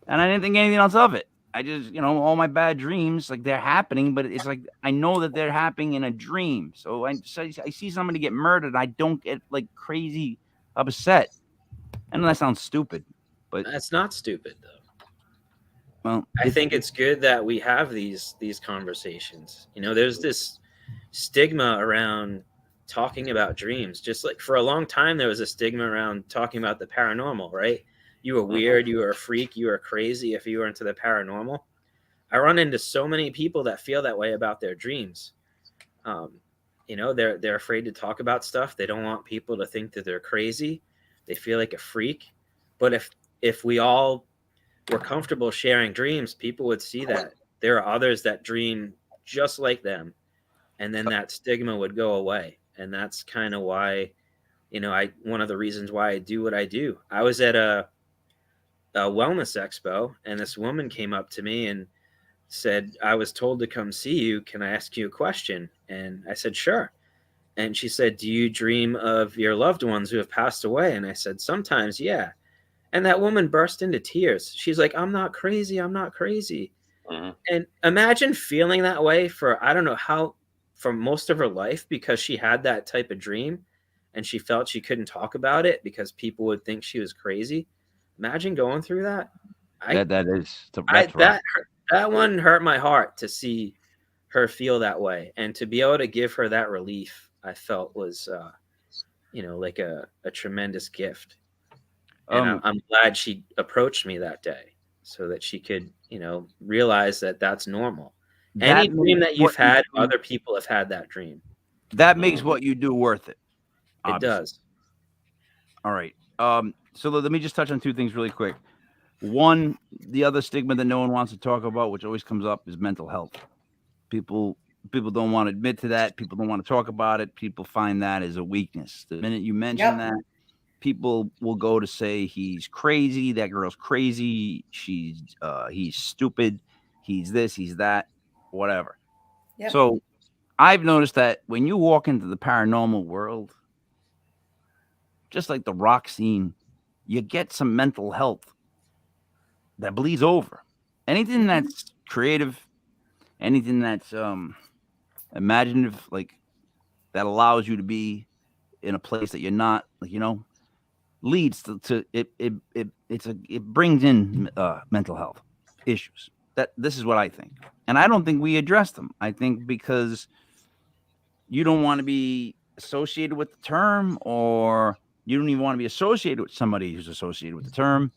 Speaker 3: And I didn't think anything else of it. I just, all my bad dreams, like, they're happening, but it's like, I know that they're happening in a dream. So I see somebody get murdered. I don't get like crazy upset. I know that sounds stupid, but
Speaker 6: That's not stupid though.
Speaker 3: Well,
Speaker 6: I think it's good that we have these conversations. There's this stigma around talking about dreams. Just like for a long time, there was a stigma around talking about the paranormal, right? You were weird, you were a freak, you were crazy if you were into the paranormal. I run into so many people that feel that way about their dreams. They're afraid to talk about stuff. They don't want people to think that they're crazy. They feel like a freak. But if we all were comfortable sharing dreams, people would see that there are others that dream just like them, and then that stigma would go away. And that's kind of why, one of the reasons why I do what I do. I was at a wellness expo, and this woman came up to me and said, I was told to come see you. Can I ask you a question? And I said, sure. And she said, do you dream of your loved ones who have passed away? And I said, sometimes, yeah. And that woman burst into tears. She's like, I'm not crazy. I'm not crazy.
Speaker 4: Uh-huh.
Speaker 6: And imagine feeling that way for, I don't know how, for most of her life, because she had that type of dream and she felt she couldn't talk about it because people would think she was crazy. Imagine going through that. That one hurt my heart to see her feel that way, and to be able to give her that relief, I felt was, like a tremendous gift. And I'm glad she approached me that day so that she could, realize that that's normal. Any dream that you've had, other people have had that dream.
Speaker 3: That makes what you do worth it.
Speaker 6: It does.
Speaker 3: All right. So let me just touch on two things really quick. One, the other stigma that no one wants to talk about, which always comes up, is mental health. People don't want to admit to that. People don't want to talk about it. People find that as a weakness. The minute you mention that, people will go to say he's crazy, that girl's crazy, he's stupid, he's this, he's that, whatever. Yep. So I've noticed that when you walk into the paranormal world, just like the rock scene, you get some mental health that bleeds over. Anything that's creative, anything that's imaginative, like that allows you to be in a place that you're not, like, leads to it. It brings in mental health issues. This is what I think, and I don't think we address them. I think because you don't want to be associated with the term, or you don't even want to be associated with somebody who's associated with the term,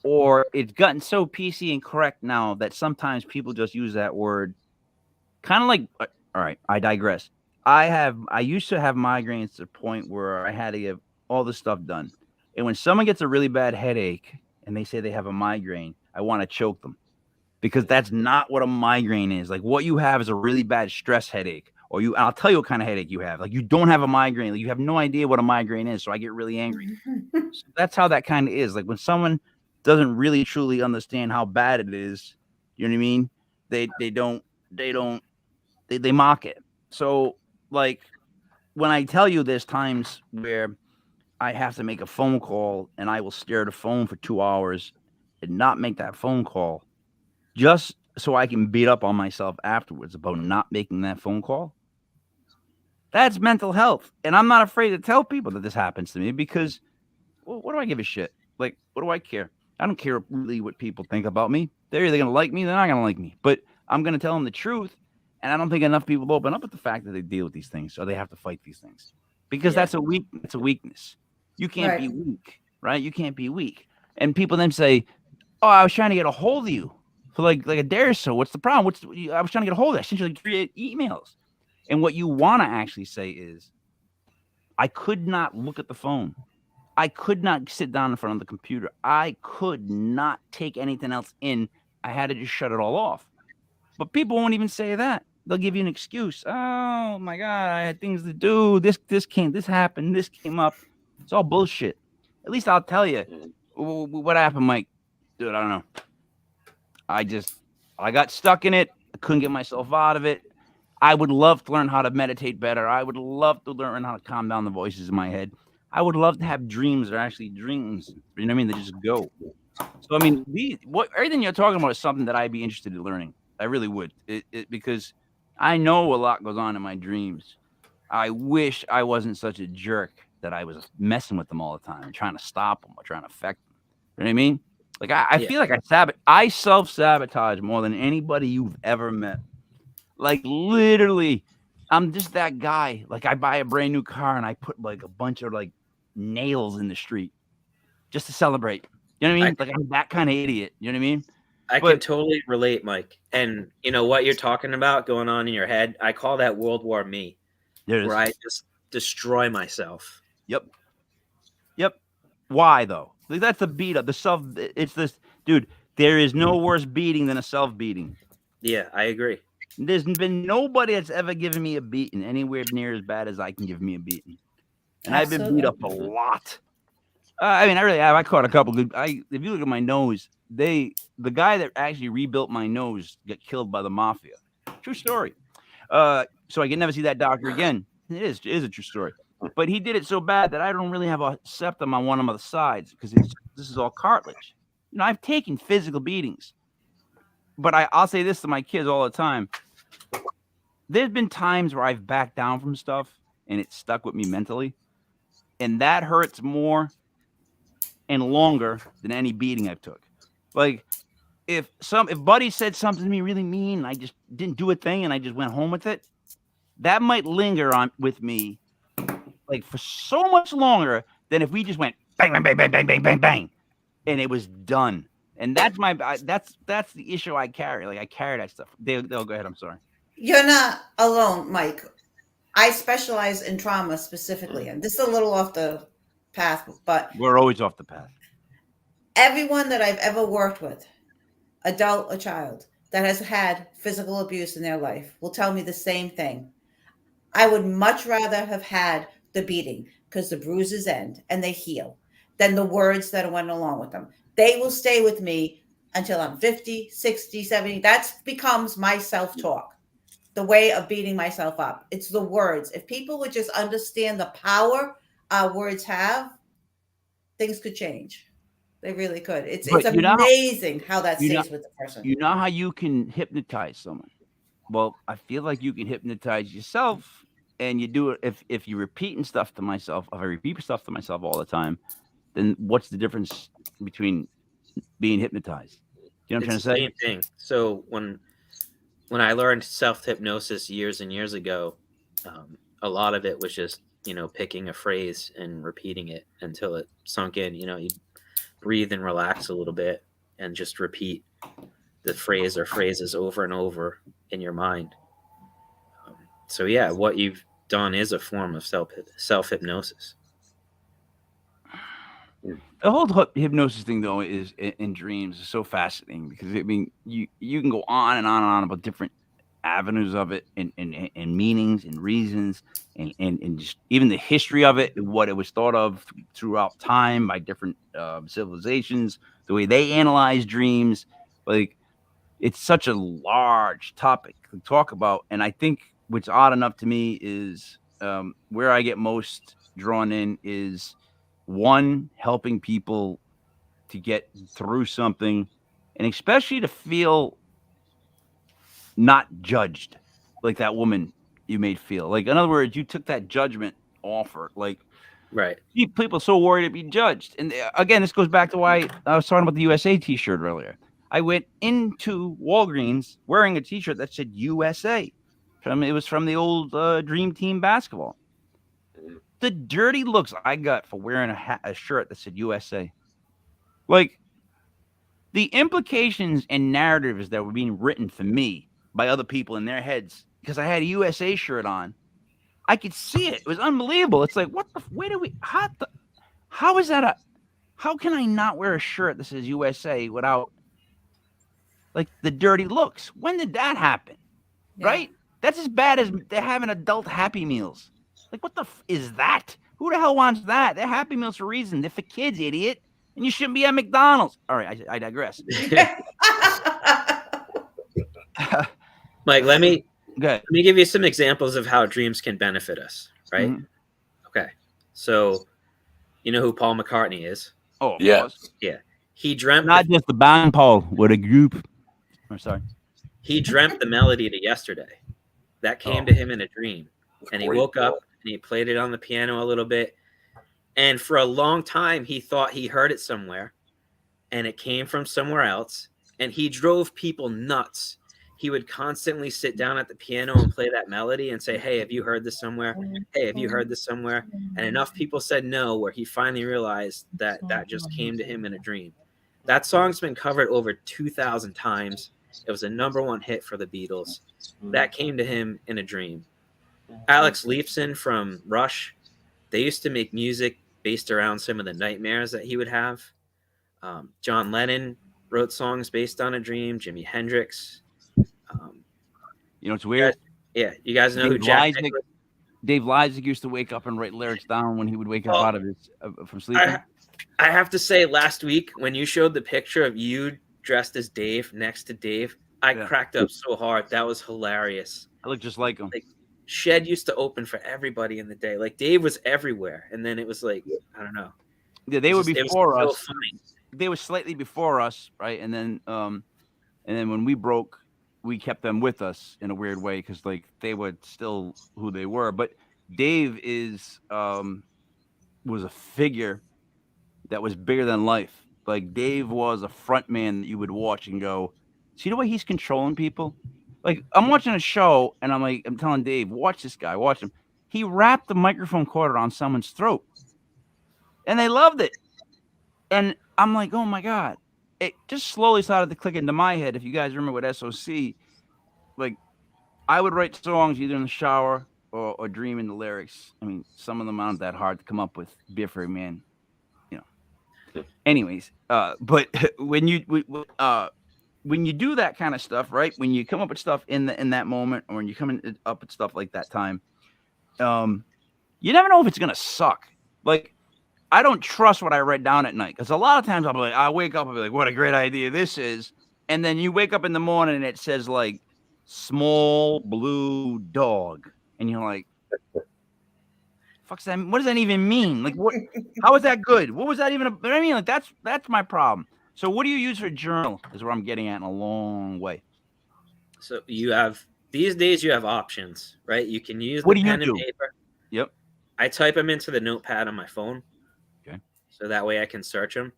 Speaker 3: or it's gotten so PC and correct now that sometimes people just use that word kind of like, all right, I digress. I used to have migraines to the point where I had to get all this stuff done. And when someone gets a really bad headache and they say they have a migraine, I want to choke them, because that's not what a migraine is. Like, what you have is a really bad stress headache, or I'll tell you what kind of headache you have. Like, you don't have a migraine. Like, you have no idea what a migraine is. So I get really angry. So that's how that kind of is. Like, when someone doesn't really truly understand how bad it is, you know what I mean? They mock it. So, like, when I tell you there's times where I have to make a phone call and I will stare at the phone for 2 hours and not make that phone call just so I can beat up on myself afterwards about not making that phone call, that's mental health. And I'm not afraid to tell people that this happens to me, because what do I give a shit? Like, what do I care? I don't care really what people think about me. They're either going to like me, they're not going to like me. But I'm going to tell them the truth. And I don't think enough people open up with the fact that they deal with these things, or they have to fight these things, because that's a weakness. You can't be weak, right? You can't be weak. And people then say, "Oh, I was trying to get a hold of you for like a day or so. What's the problem? I was trying to get a hold of you. I sent you like 3 emails." And what you want to actually say is, I could not look at the phone. I could not sit down in front of the computer. I could not take anything else in. I had to just shut it all off. But people won't even say that. they'll give you an excuse. Oh my God, I had things to do. This happened. This came up. It's all bullshit. At least I'll tell you what happened, Mike. Dude, I don't know. I got stuck in it. I couldn't get myself out of it. I would love to learn how to meditate better. I would love to learn how to calm down the voices in my head. I would love to have dreams that are actually dreams. You know what I mean? They just go. So, I mean, everything you're talking about is something that I'd be interested in learning. I really would. Because I know a lot goes on in my dreams. I wish I wasn't such a jerk that I was messing with them all the time and trying to stop them or trying to affect them. You know what I mean? Like, I feel like I self-sabotage more than anybody you've ever met. Like, literally, I'm just that guy. Like, I buy a brand new car and I put like a bunch of like nails in the street just to celebrate. You know what I mean? Like, I'm that kind of idiot. You know what I mean?
Speaker 6: I can totally relate, Mike. And you know what you're talking about going on in your head? I call that World War Me, where I just destroy myself.
Speaker 3: Yep. Why though? Like, that's the beat up. The self. It's this, dude. There is no worse beating than a self beating.
Speaker 6: Yeah, I agree.
Speaker 3: There's been nobody that's ever given me a beating anywhere near as bad as I can give me a beating, and I've been beat up a lot. I mean, I really have. I caught a couple good. If you look at my nose, the guy that actually rebuilt my nose got killed by the mafia. True story. So I can never see that doctor again. It is a true story. But he did it so bad that I don't really have a septum on one of the sides because this is all cartilage. You know, I've taken physical beatings, but I'll say this to my kids all the time. There's been times where I've backed down from stuff and it stuck with me mentally, and that hurts more and longer than any beating I've took. Like, if Buddy said something to me really mean and I just didn't do a thing and I just went home with it, that might linger on with me like for so much longer than if we just went bang bang bang bang bang bang bang bang and it was done. And that's that's the issue I carry. Like, I carry that stuff. They'll go ahead. I'm sorry.
Speaker 5: You're not alone, Mike. I specialize in trauma specifically, and this is a little off the path, but
Speaker 3: We're always off the path.
Speaker 5: everyone that I've ever worked with, adult or child, that has had physical abuse in their life will tell me the same thing. I would much rather have had the beating because the bruises end and they heal than the words that went along with them. They will stay with me until I'm 50, 60, 70. That becomes my self-talk, the way of beating myself up. It's the words. If people would just understand the power our words have, things could change. They really could. It's amazing how that stays with the person.
Speaker 3: You know how you can hypnotize someone? Well, I feel like you can hypnotize yourself, and you do it if you're repeating stuff to myself. If I repeat stuff to myself all the time, then what's the difference between being hypnotized? You know what I'm trying to say?
Speaker 6: Same thing. So when I learned self-hypnosis years and years ago, a lot of it was just, picking a phrase and repeating it until it sunk in. You breathe and relax a little bit and just repeat the phrase or phrases over and over in your mind. So yeah, what you've done is a form of self-hypnosis.
Speaker 3: The whole hypnosis thing, though, is in dreams is so fascinating because I mean, you can go on and on and on about different avenues of it and meanings and reasons and just even the history of it, what it was thought of throughout time by different civilizations, the way they analyze dreams. Like, it's such a large topic to talk about, and I think what's odd enough to me is where I get most drawn in is one, helping people to get through something, and especially to feel not judged, like that woman you made feel. Like, in other words, you took that judgment off her. Like,
Speaker 6: right?
Speaker 3: People are so worried to be judged. And again, this goes back to why I was talking about the USA T-shirt earlier. I went into Walgreens wearing a T-shirt that said USA. It was from the old Dream Team basketball. The dirty looks I got for wearing a shirt that said USA. Like, the implications and narratives that were being written for me by other people in their heads because I had a USA shirt on, I could see it. It was unbelievable. It's like, how is that how can I not wear a shirt that says USA without, like, the dirty looks? When did that happen? Yeah. Right? That's as bad as they're having adult Happy Meals. Like, what the is that? Who the hell wants that? They're Happy Meals for a reason. They're for kids, idiot. And you shouldn't be at McDonald's. All right, I digress.
Speaker 6: Mike, let me
Speaker 3: Good.
Speaker 6: Let me give you some examples of how dreams can benefit us, right?
Speaker 3: Mhm.
Speaker 6: Okay. So, you know who Paul McCartney is?
Speaker 3: Oh,
Speaker 4: Yeah.
Speaker 6: Yeah. He dreamt
Speaker 3: Not just the band, Paul, with a group. I'm sorry.
Speaker 6: he dreamt the melody to Yesterday. That came to him in a dream. And he woke up and he played it on the piano a little bit. And for a long time, he thought he heard it somewhere. And it came from somewhere else. And he drove people nuts. He would constantly sit down at the piano and play that melody and say, hey, have you heard this somewhere? Hey, have you heard this somewhere? And enough people said no, where he finally realized that that just came to him in a dream. That song's been covered over 2,000 times. It was a #1 hit for the Beatles. That came to him in a dream. Alex Lifeson from Rush, they used to make music based around some of the nightmares that he would have. John Lennon wrote songs based on a dream. Jimi Hendrix.
Speaker 3: You know, it's weird.
Speaker 6: You guys know who Jack Nicklaus?
Speaker 3: Dave Lysick used to wake up and write lyrics down when he would wake up out of his from sleeping.
Speaker 6: I have to say, last week when you showed the picture of you dressed as Dave next to Dave, I cracked up so hard. That was hilarious.
Speaker 3: I look just like him.
Speaker 6: Like, Shed used to open for everybody in the day. Like, Dave was everywhere, and then it was like, I don't know.
Speaker 3: Yeah, they were before us.
Speaker 6: So funny.
Speaker 3: They were slightly before us, right? And then when we broke, we kept them with us in a weird way because like they were still who they were. But Dave was a figure that was bigger than life. Like Dave was a front man that you would watch and go, see the way he's controlling people? Like I'm watching a show and I'm telling Dave, watch this guy, watch him. He wrapped the microphone cord around someone's throat. And they loved it. And I'm like, oh my God. It just slowly started to click into my head. If you guys remember with SOC, like I would write songs either in the shower or dreaming the lyrics. I mean, some of them aren't that hard to come up with. Beer for a man, you know. Anyways, but when you do that kind of stuff, right? When you come up with stuff in that moment, or when you come up with stuff like that time, you never know if it's gonna suck. Like I don't trust what I write down at night because a lot of times I'll be like, I wake up and be like, what a great idea this is, and then you wake up in the morning and it says like small blue dog, and you're like, fuck's that? What does that even mean? Like what? How is that good? What was that even? I mean, like that's my problem. So what do you use for journal? Is where I'm getting at in a long way.
Speaker 6: So these days you have options, right? You can use
Speaker 3: What
Speaker 6: the
Speaker 3: do you
Speaker 6: pen and
Speaker 3: do?
Speaker 6: paper.
Speaker 3: Yep.
Speaker 6: I type them into the notepad on my phone.
Speaker 3: Okay.
Speaker 6: So that way I can search them.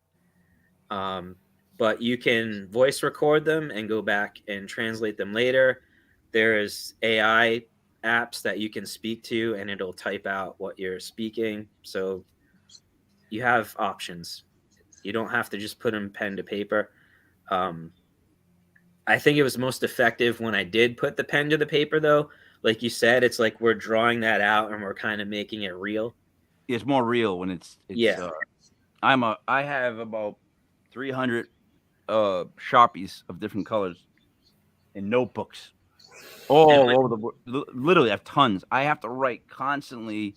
Speaker 6: But you can voice record them and go back and translate them later. There's AI apps that you can speak to and it'll type out what you're speaking. So you have options. You don't have to just put them pen to paper. I think it was most effective when I did put the pen to the paper, though. Like you said, it's like we're drawing that out and we're kind of making it real.
Speaker 3: It's more real when it's
Speaker 6: yeah.
Speaker 3: I have about 300 Sharpies of different colors and notebooks all over the world. Literally, I have tons. I have to write constantly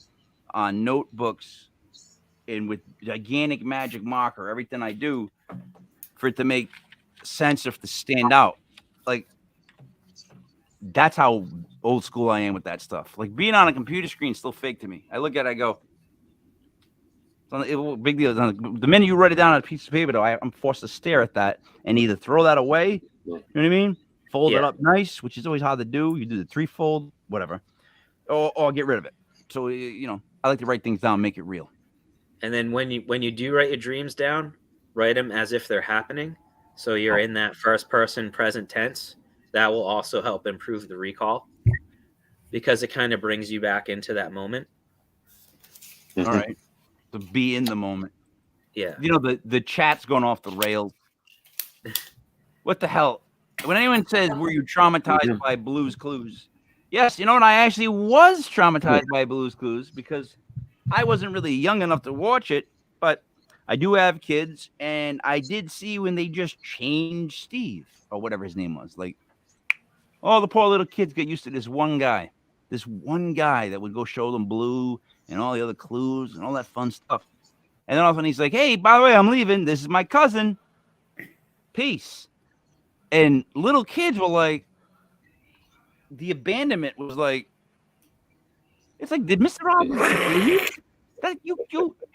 Speaker 3: on notebooks and with gigantic magic marker, everything I do for it to make sense or to stand out. Like that's how old school I am with that stuff. Like being on a computer screen is still fake to me. I look at it, I go, big deal. The minute you write it down on a piece of paper, though, I'm forced to stare at that and either throw that away, you know what I mean? Fold it up nice, which is always hard to do. You do the threefold, whatever, or get rid of it. So, you know, I like to write things down, make it real.
Speaker 6: And then when you do write your dreams down, write them as if they're happening. So you're in that first person present tense. That will also help improve the recall because it kind of brings you back into that moment.
Speaker 3: All right. To be in the moment.
Speaker 6: Yeah.
Speaker 3: You know, the chat's going off the rails. What the hell? When anyone says, were you traumatized by Blue's Clues? Yes, you know what? I actually was traumatized by Blue's Clues because I wasn't really young enough to watch it, but I do have kids, and I did see when they just changed Steve or whatever his name was. Like, Oh, the poor little kids get used to this one guy that would go show them blue and all the other clues and all that fun stuff. And then all of a sudden he's like, hey, by the way, I'm leaving. This is my cousin. Peace. And little kids were like, the abandonment was like, it's like, did Mr. Robinson leave? That you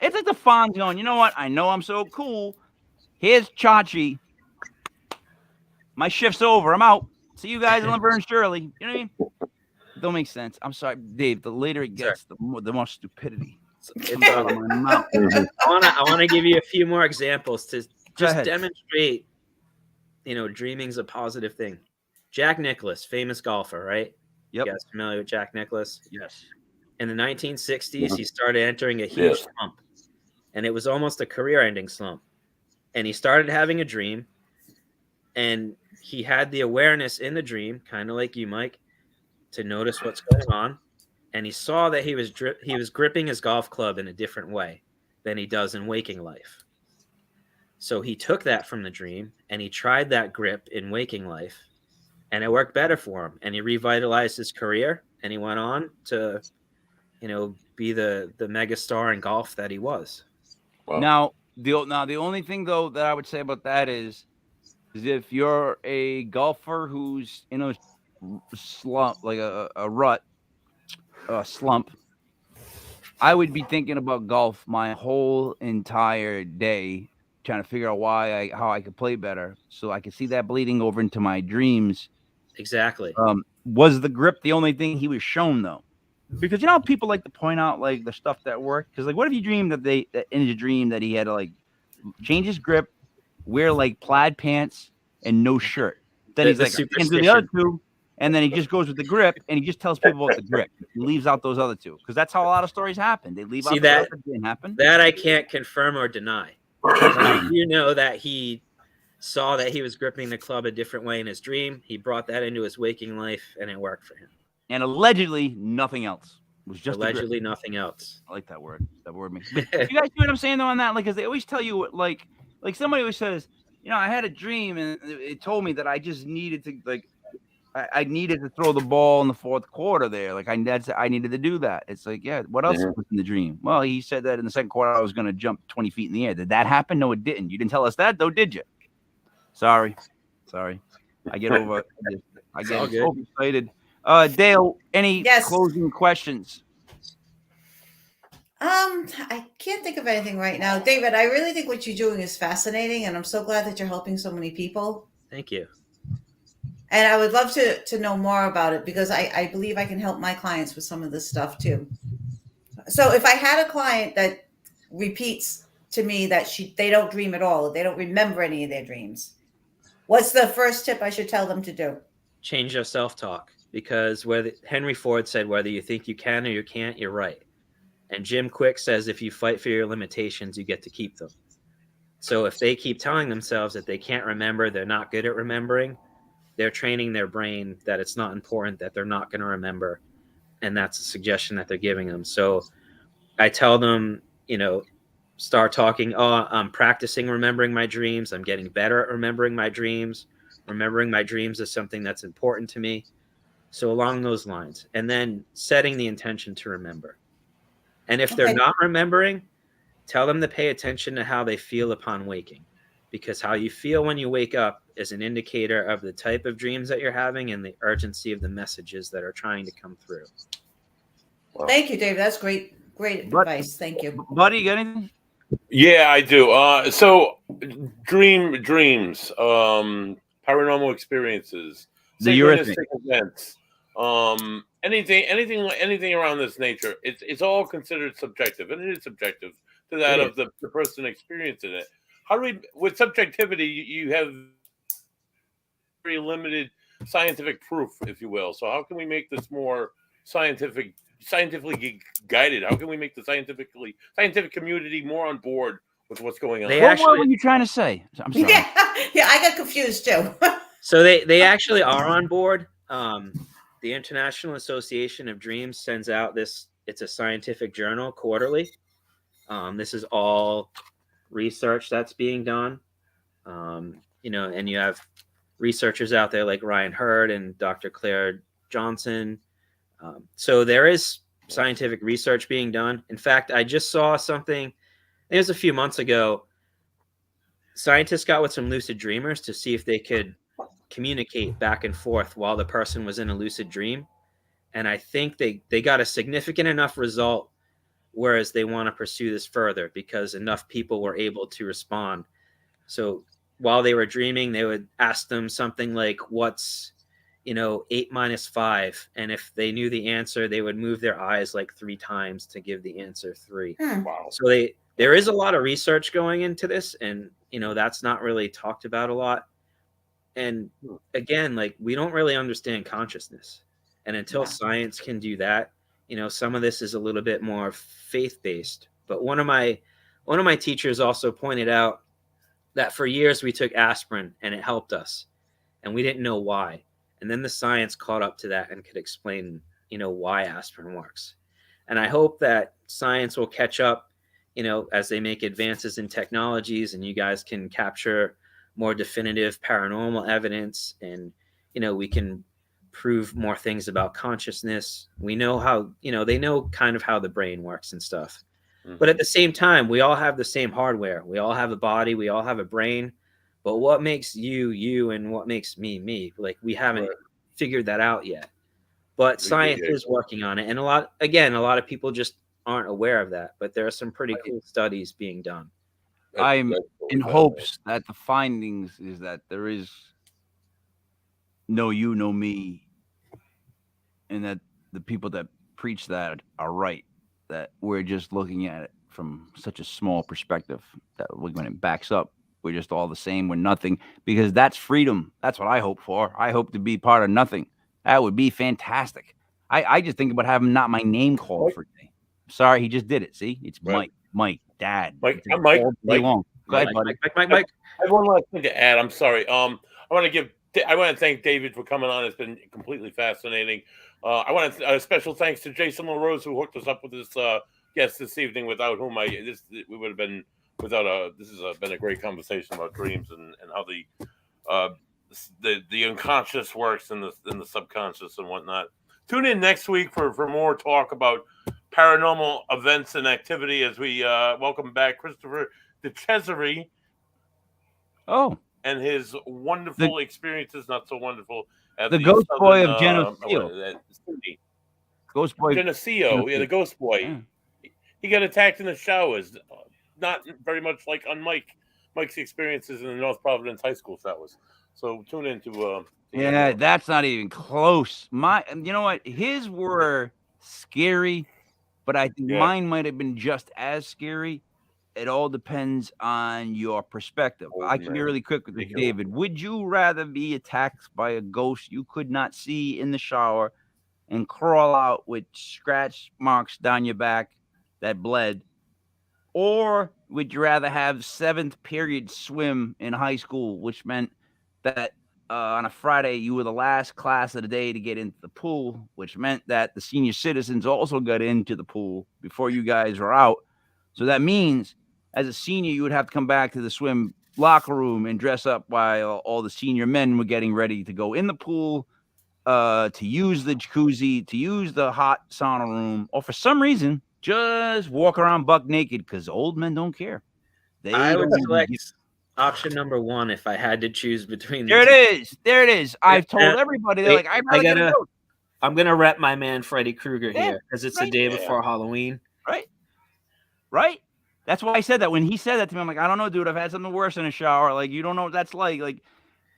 Speaker 3: it's like the Fonz going, you know what? I know I'm so cool. Here's Chachi. My shift's over. I'm out. See you guys in Laverne Shirley. You know what I mean? Don't make sense. I'm sorry, Dave. The later it gets, the more stupidity.
Speaker 6: It's out of my mouth. I want to give you a few more examples to just demonstrate, dreaming's a positive thing. Jack Nicklaus, famous golfer, right?
Speaker 3: Yep.
Speaker 6: You guys familiar with Jack Nicklaus?
Speaker 3: Yes.
Speaker 6: In the 1960s, he started entering a huge slump, and it was almost a career-ending slump. And he started having a dream, and he had the awareness in the dream, kind of like you, Mike, to notice what's going on. And he saw that he was gripping his golf club in a different way than he does in waking life. So he took that from the dream, and he tried that grip in waking life, and it worked better for him. And he revitalized his career, and he went on to be the mega star in golf that he was.
Speaker 3: Wow. Now the only thing though that I would say about that is if you're a golfer who's in a slump, like a slump, I would be thinking about golf my whole entire day, trying to figure out how I could play better, so I could see that bleeding over into my dreams.
Speaker 6: Exactly.
Speaker 3: Was the grip the only thing he was shown though? Because people like to point out like the stuff that worked. Because like, what if you dreamed that in his dream that he had to like change his grip, wear like plaid pants and no shirt? Then he's like, I can't do the other two, and then he just goes with the grip and he just tells people about the grip. He leaves out those other two because that's how a lot of stories happen. They leave out that didn't happen.
Speaker 6: That I can't confirm or deny. That he saw that he was gripping the club a different way in his dream. He brought that into his waking life, and it worked for him. And
Speaker 3: allegedly, nothing else. It was just
Speaker 6: allegedly nothing else.
Speaker 3: I like that word. That word makes. You guys see what I'm saying though on that? Like, because they always tell you like somebody always says, I had a dream and it told me that I just needed to like, I needed to throw the ball in the fourth quarter there. Like I needed to do that. It's like, yeah. What else was in the dream? Well, he said that in the second quarter I was going to jump 20 feet in the air. Did that happen? No, it didn't. You didn't tell us that though, did you? Sorry. I get over. I get overexcited. Dale, any closing questions?
Speaker 5: I can't think of anything right now. David, I really think what you're doing is fascinating, and I'm so glad that you're helping so many people.
Speaker 6: Thank you.
Speaker 5: And I would love to know more about it because I believe I can help my clients with some of this stuff too. So if I had a client that repeats to me that they don't dream at all, they don't remember any of their dreams, what's the first tip I should tell them to do?
Speaker 6: Change your self-talk. Because Henry Ford said, whether you think you can or you can't, you're right. And Jim Quick says, if you fight for your limitations, you get to keep them. So if they keep telling themselves that they can't remember, they're not good at remembering, they're training their brain that it's not important, that they're not going to remember. And that's a suggestion that they're giving them. So I tell them, start talking, I'm practicing remembering my dreams. I'm getting better at remembering my dreams. Remembering my dreams is something that's important to me. So along those lines, and then setting the intention to remember. And if they're not remembering, tell them to pay attention to how they feel upon waking, because how you feel when you wake up is an indicator of the type of dreams that you're having and the urgency of the messages that are trying to come through.
Speaker 5: Wow. Thank you, Dave. That's great advice. Thank you.
Speaker 3: Buddy, you got anything?
Speaker 4: Yeah, I do. So dreams, paranormal experiences, synchronistic events. Anything around this nature, it's all considered subjective, and it is subjective to that of the person experiencing it. How do we, with subjectivity, you have very limited scientific proof, if you will. So how can we make this more scientifically guided? How can we make the scientific community more on board with what's going on?
Speaker 3: What were you trying to say? I'm sorry.
Speaker 5: Yeah, I got confused too.
Speaker 6: So they actually are on board. The International Association of Dreams sends out it's a scientific journal quarterly. This is all research that's being done. And you have researchers out there like Ryan Hurd and Dr. Claire Johnson. So there is scientific research being done. In fact, I just saw something, it was a few months ago. Scientists got with some lucid dreamers to see if they could communicate back and forth while the person was in a lucid dream. And I think they got a significant enough result, whereas they want to pursue this further because enough people were able to respond. So while they were dreaming, they would ask them something like, what's 8 minus 5? And if they knew the answer, they would move their eyes like 3 times to give the answer 3.
Speaker 4: Wow.
Speaker 6: So there is a lot of research going into this, and that's not really talked about a lot. And again, like, we don't really understand consciousness, and until science can do that, some of this is a little bit more faith-based. But one of my teachers also pointed out that for years we took aspirin and it helped us, and we didn't know why. And then the science caught up to that and could explain, why aspirin works. And I hope that science will catch up, as they make advances in technologies, and you guys can capture more definitive paranormal evidence, and, we can prove more things about consciousness. We know how, they know kind of how the brain works and stuff. Mm-hmm. But at the same time, we all have the same hardware. We all have a body, we all have a brain. But what makes you and what makes me? Like, we haven't figured that out yet. But science is working on it. And a lot of people just aren't aware of that. But there are some pretty cool studies being done.
Speaker 3: I'm in hopes that the findings is that there is no you, no me, and that the people that preach that are right, that we're just looking at it from such a small perspective that when it backs up, we're just all the same. We're nothing, because that's freedom. That's what I hope for. I hope to be part of nothing. That would be fantastic. I just think about having not my name called for a day. Sorry, he just did it. See, it's Mike, Dad.
Speaker 4: Mike. Go ahead,
Speaker 6: Mike.
Speaker 4: I have one last thing to add. I'm sorry. I want to thank David for coming on. It's been completely fascinating. I want a special thanks to Jason LaRose, who hooked us up with this guest this evening. Without whom we would have been this has been a great conversation about dreams and how the unconscious works in the subconscious and whatnot. Tune in next week for more talk about paranormal events and activity as we welcome back Christopher DeCesare.
Speaker 3: Oh,
Speaker 4: and his wonderful experiences, not so wonderful. At
Speaker 3: the Ghost Boy of Geneseo. Ghost Boy
Speaker 4: Geneseo, the Ghost Boy. Yeah. He got attacked in the showers. Not very much like on Mike's experiences in the North Providence High School showers. So tune into.
Speaker 3: That's not even close. You know what? His were scary, but I think mine might have been just as scary. It all depends on your perspective. I can be really quick with this, David. Would you rather be attacked by a ghost you could not see in the shower and crawl out with scratch marks down your back that bled? Or would you rather have 7th period swim in high school, which meant that on a Friday you were the last class of the day to get into the pool, which meant that the senior citizens also got into the pool before you guys were out? So that means as a senior, you would have to come back to the swim locker room and dress up while all the senior men were getting ready to go in the pool, to use the jacuzzi, to use the hot sauna room, or for some reason, just walk around buck naked, because old men don't care.
Speaker 6: I would select option number 1 if I had to choose between
Speaker 3: There it is. I've told everybody, they're like,
Speaker 6: I'm going to rep my man Freddy Krueger here, because it's the day before Halloween.
Speaker 3: Right? That's why I said that. When he said that to me, I'm like, I don't know, dude. I've had something worse in a shower. Like, you don't know what that's like. Like,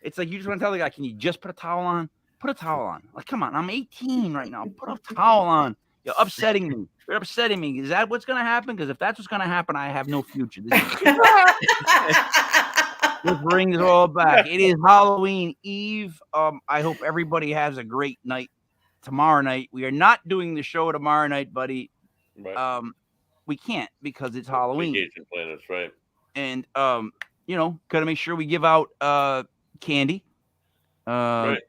Speaker 3: it's like you just want to tell the guy, can you just put a towel on? Put a towel on. Like, come on. I'm 18 right now. Put a towel on. You're upsetting me. You're upsetting me. Is that what's going to happen? Because if that's what's going to happen, I have no future. This brings it all back. It is Halloween Eve. I hope everybody has a great night tomorrow night. We are not doing the show tomorrow night, buddy.
Speaker 4: Right.
Speaker 3: We can't because it's Halloween.
Speaker 4: Vacation planners, right?
Speaker 3: And gotta make sure we give out candy.
Speaker 4: Right.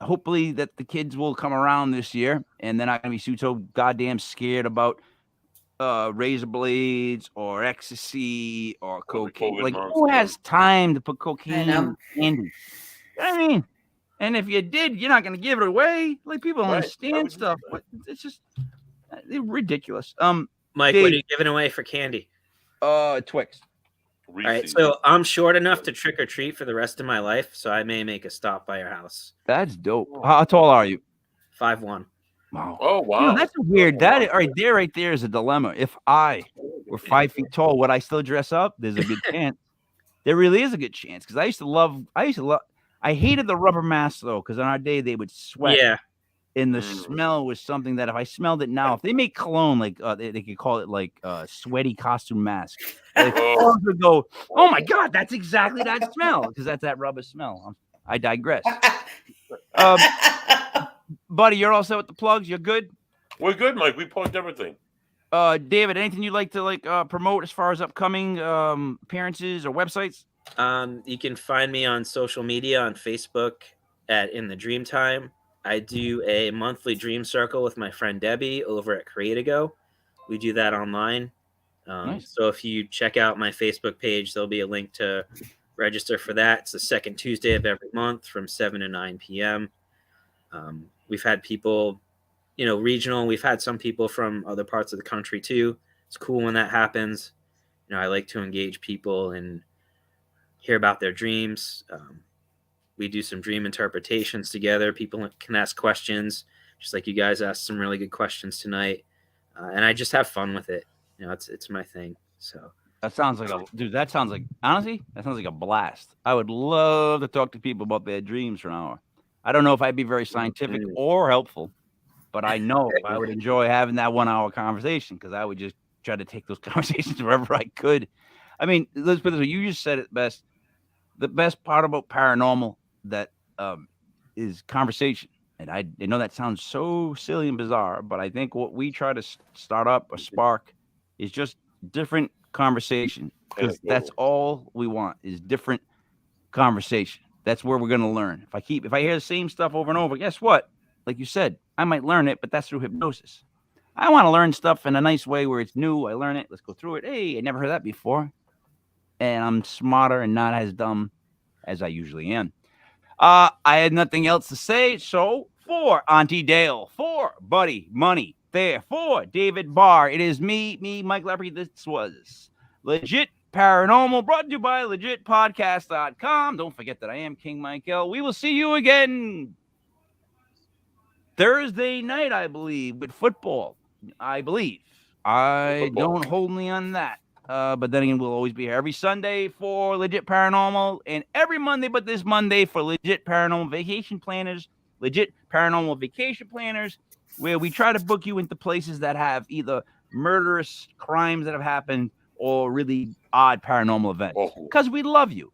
Speaker 3: Hopefully that the kids will come around this year and they're not gonna be so goddamn scared about razor blades or ecstasy or cocaine. Like, who has time to put cocaine in candy? I mean, and if you did, you're not going to give it away. Like people don't
Speaker 4: Right.
Speaker 3: understand stuff. It's just ridiculous.
Speaker 6: Mike,
Speaker 3: Dave,
Speaker 6: what are you giving away for candy?
Speaker 3: Twix.
Speaker 6: All right,
Speaker 4: Reese's.
Speaker 6: so I'm short enough to trick or treat for the rest of my life, so I may make a stop by your house.
Speaker 3: That's dope. How tall are you?
Speaker 6: 5'1".
Speaker 3: Wow.
Speaker 4: Oh, wow.
Speaker 3: That's a weird. That right there is a dilemma. If I were 5 feet tall, would I still dress up? There's a good chance. There really is a good chance because I used to love. I hated the rubber mask though because on our day they would sweat.
Speaker 6: Yeah.
Speaker 3: And the smell was something that if I smelled it now, if they make cologne, like they could call it like sweaty costume mask. Like, would go, oh my God, that's exactly that smell because that's that rubber smell. I digress. Buddy, you're all set with the plugs. You're good.
Speaker 4: We're good, Mike. We plugged everything.
Speaker 3: David, anything you'd like to promote as far as upcoming appearances or websites?
Speaker 6: You can find me on social media on Facebook at In the Dreamtime. I do a monthly dream circle with my friend Debbie over at Creatigo. We do that online.
Speaker 3: Nice.
Speaker 6: So if you check out my Facebook page, there'll be a link to register for that. It's the second Tuesday of every month from 7 to 9 p.m. We've had people, regional. We've had some people from other parts of the country too. It's cool when that happens. I like to engage people and hear about their dreams. We do some dream interpretations together. People can ask questions, just like you guys asked some really good questions tonight. And I just have fun with it. It's my thing. So
Speaker 3: that sounds like honestly, that sounds like a blast. I would love to talk to people about their dreams for an hour. I don't know if I'd be very scientific or helpful, but I know I would enjoy having that 1 hour conversation because I would just try to take those conversations wherever I could. I mean, let's put it this way. You just said it best. The best part about paranormal that is conversation. And I know that sounds so silly and bizarre, but I think what we try to start up or spark is just different conversation because that's all we want is different conversation. That's where we're going to learn. If I hear the same stuff over and over, guess what? Like you said, I might learn it, but that's through hypnosis. I want to learn stuff in a nice way where it's new. I learn it. Let's go through it. Hey, I never heard that before. And I'm smarter and not as dumb as I usually am. I had nothing else to say. So for Auntie Dale, for Buddy Money, there, for David Barr, it is me, Mike Lepre. This was Legit Paranormal, brought to you by legitpodcast.com. Don't forget that I am King Michael. We will see you again Thursday night, I believe, with football. I believe. Don't hold me on that. But then again, we'll always be here every Sunday for Legit Paranormal and every Monday, but this Monday for Legit Paranormal Vacation Planners, Legit Paranormal Vacation Planners, where we try to book you into places that have either murderous crimes that have happened or really odd paranormal events because we love you.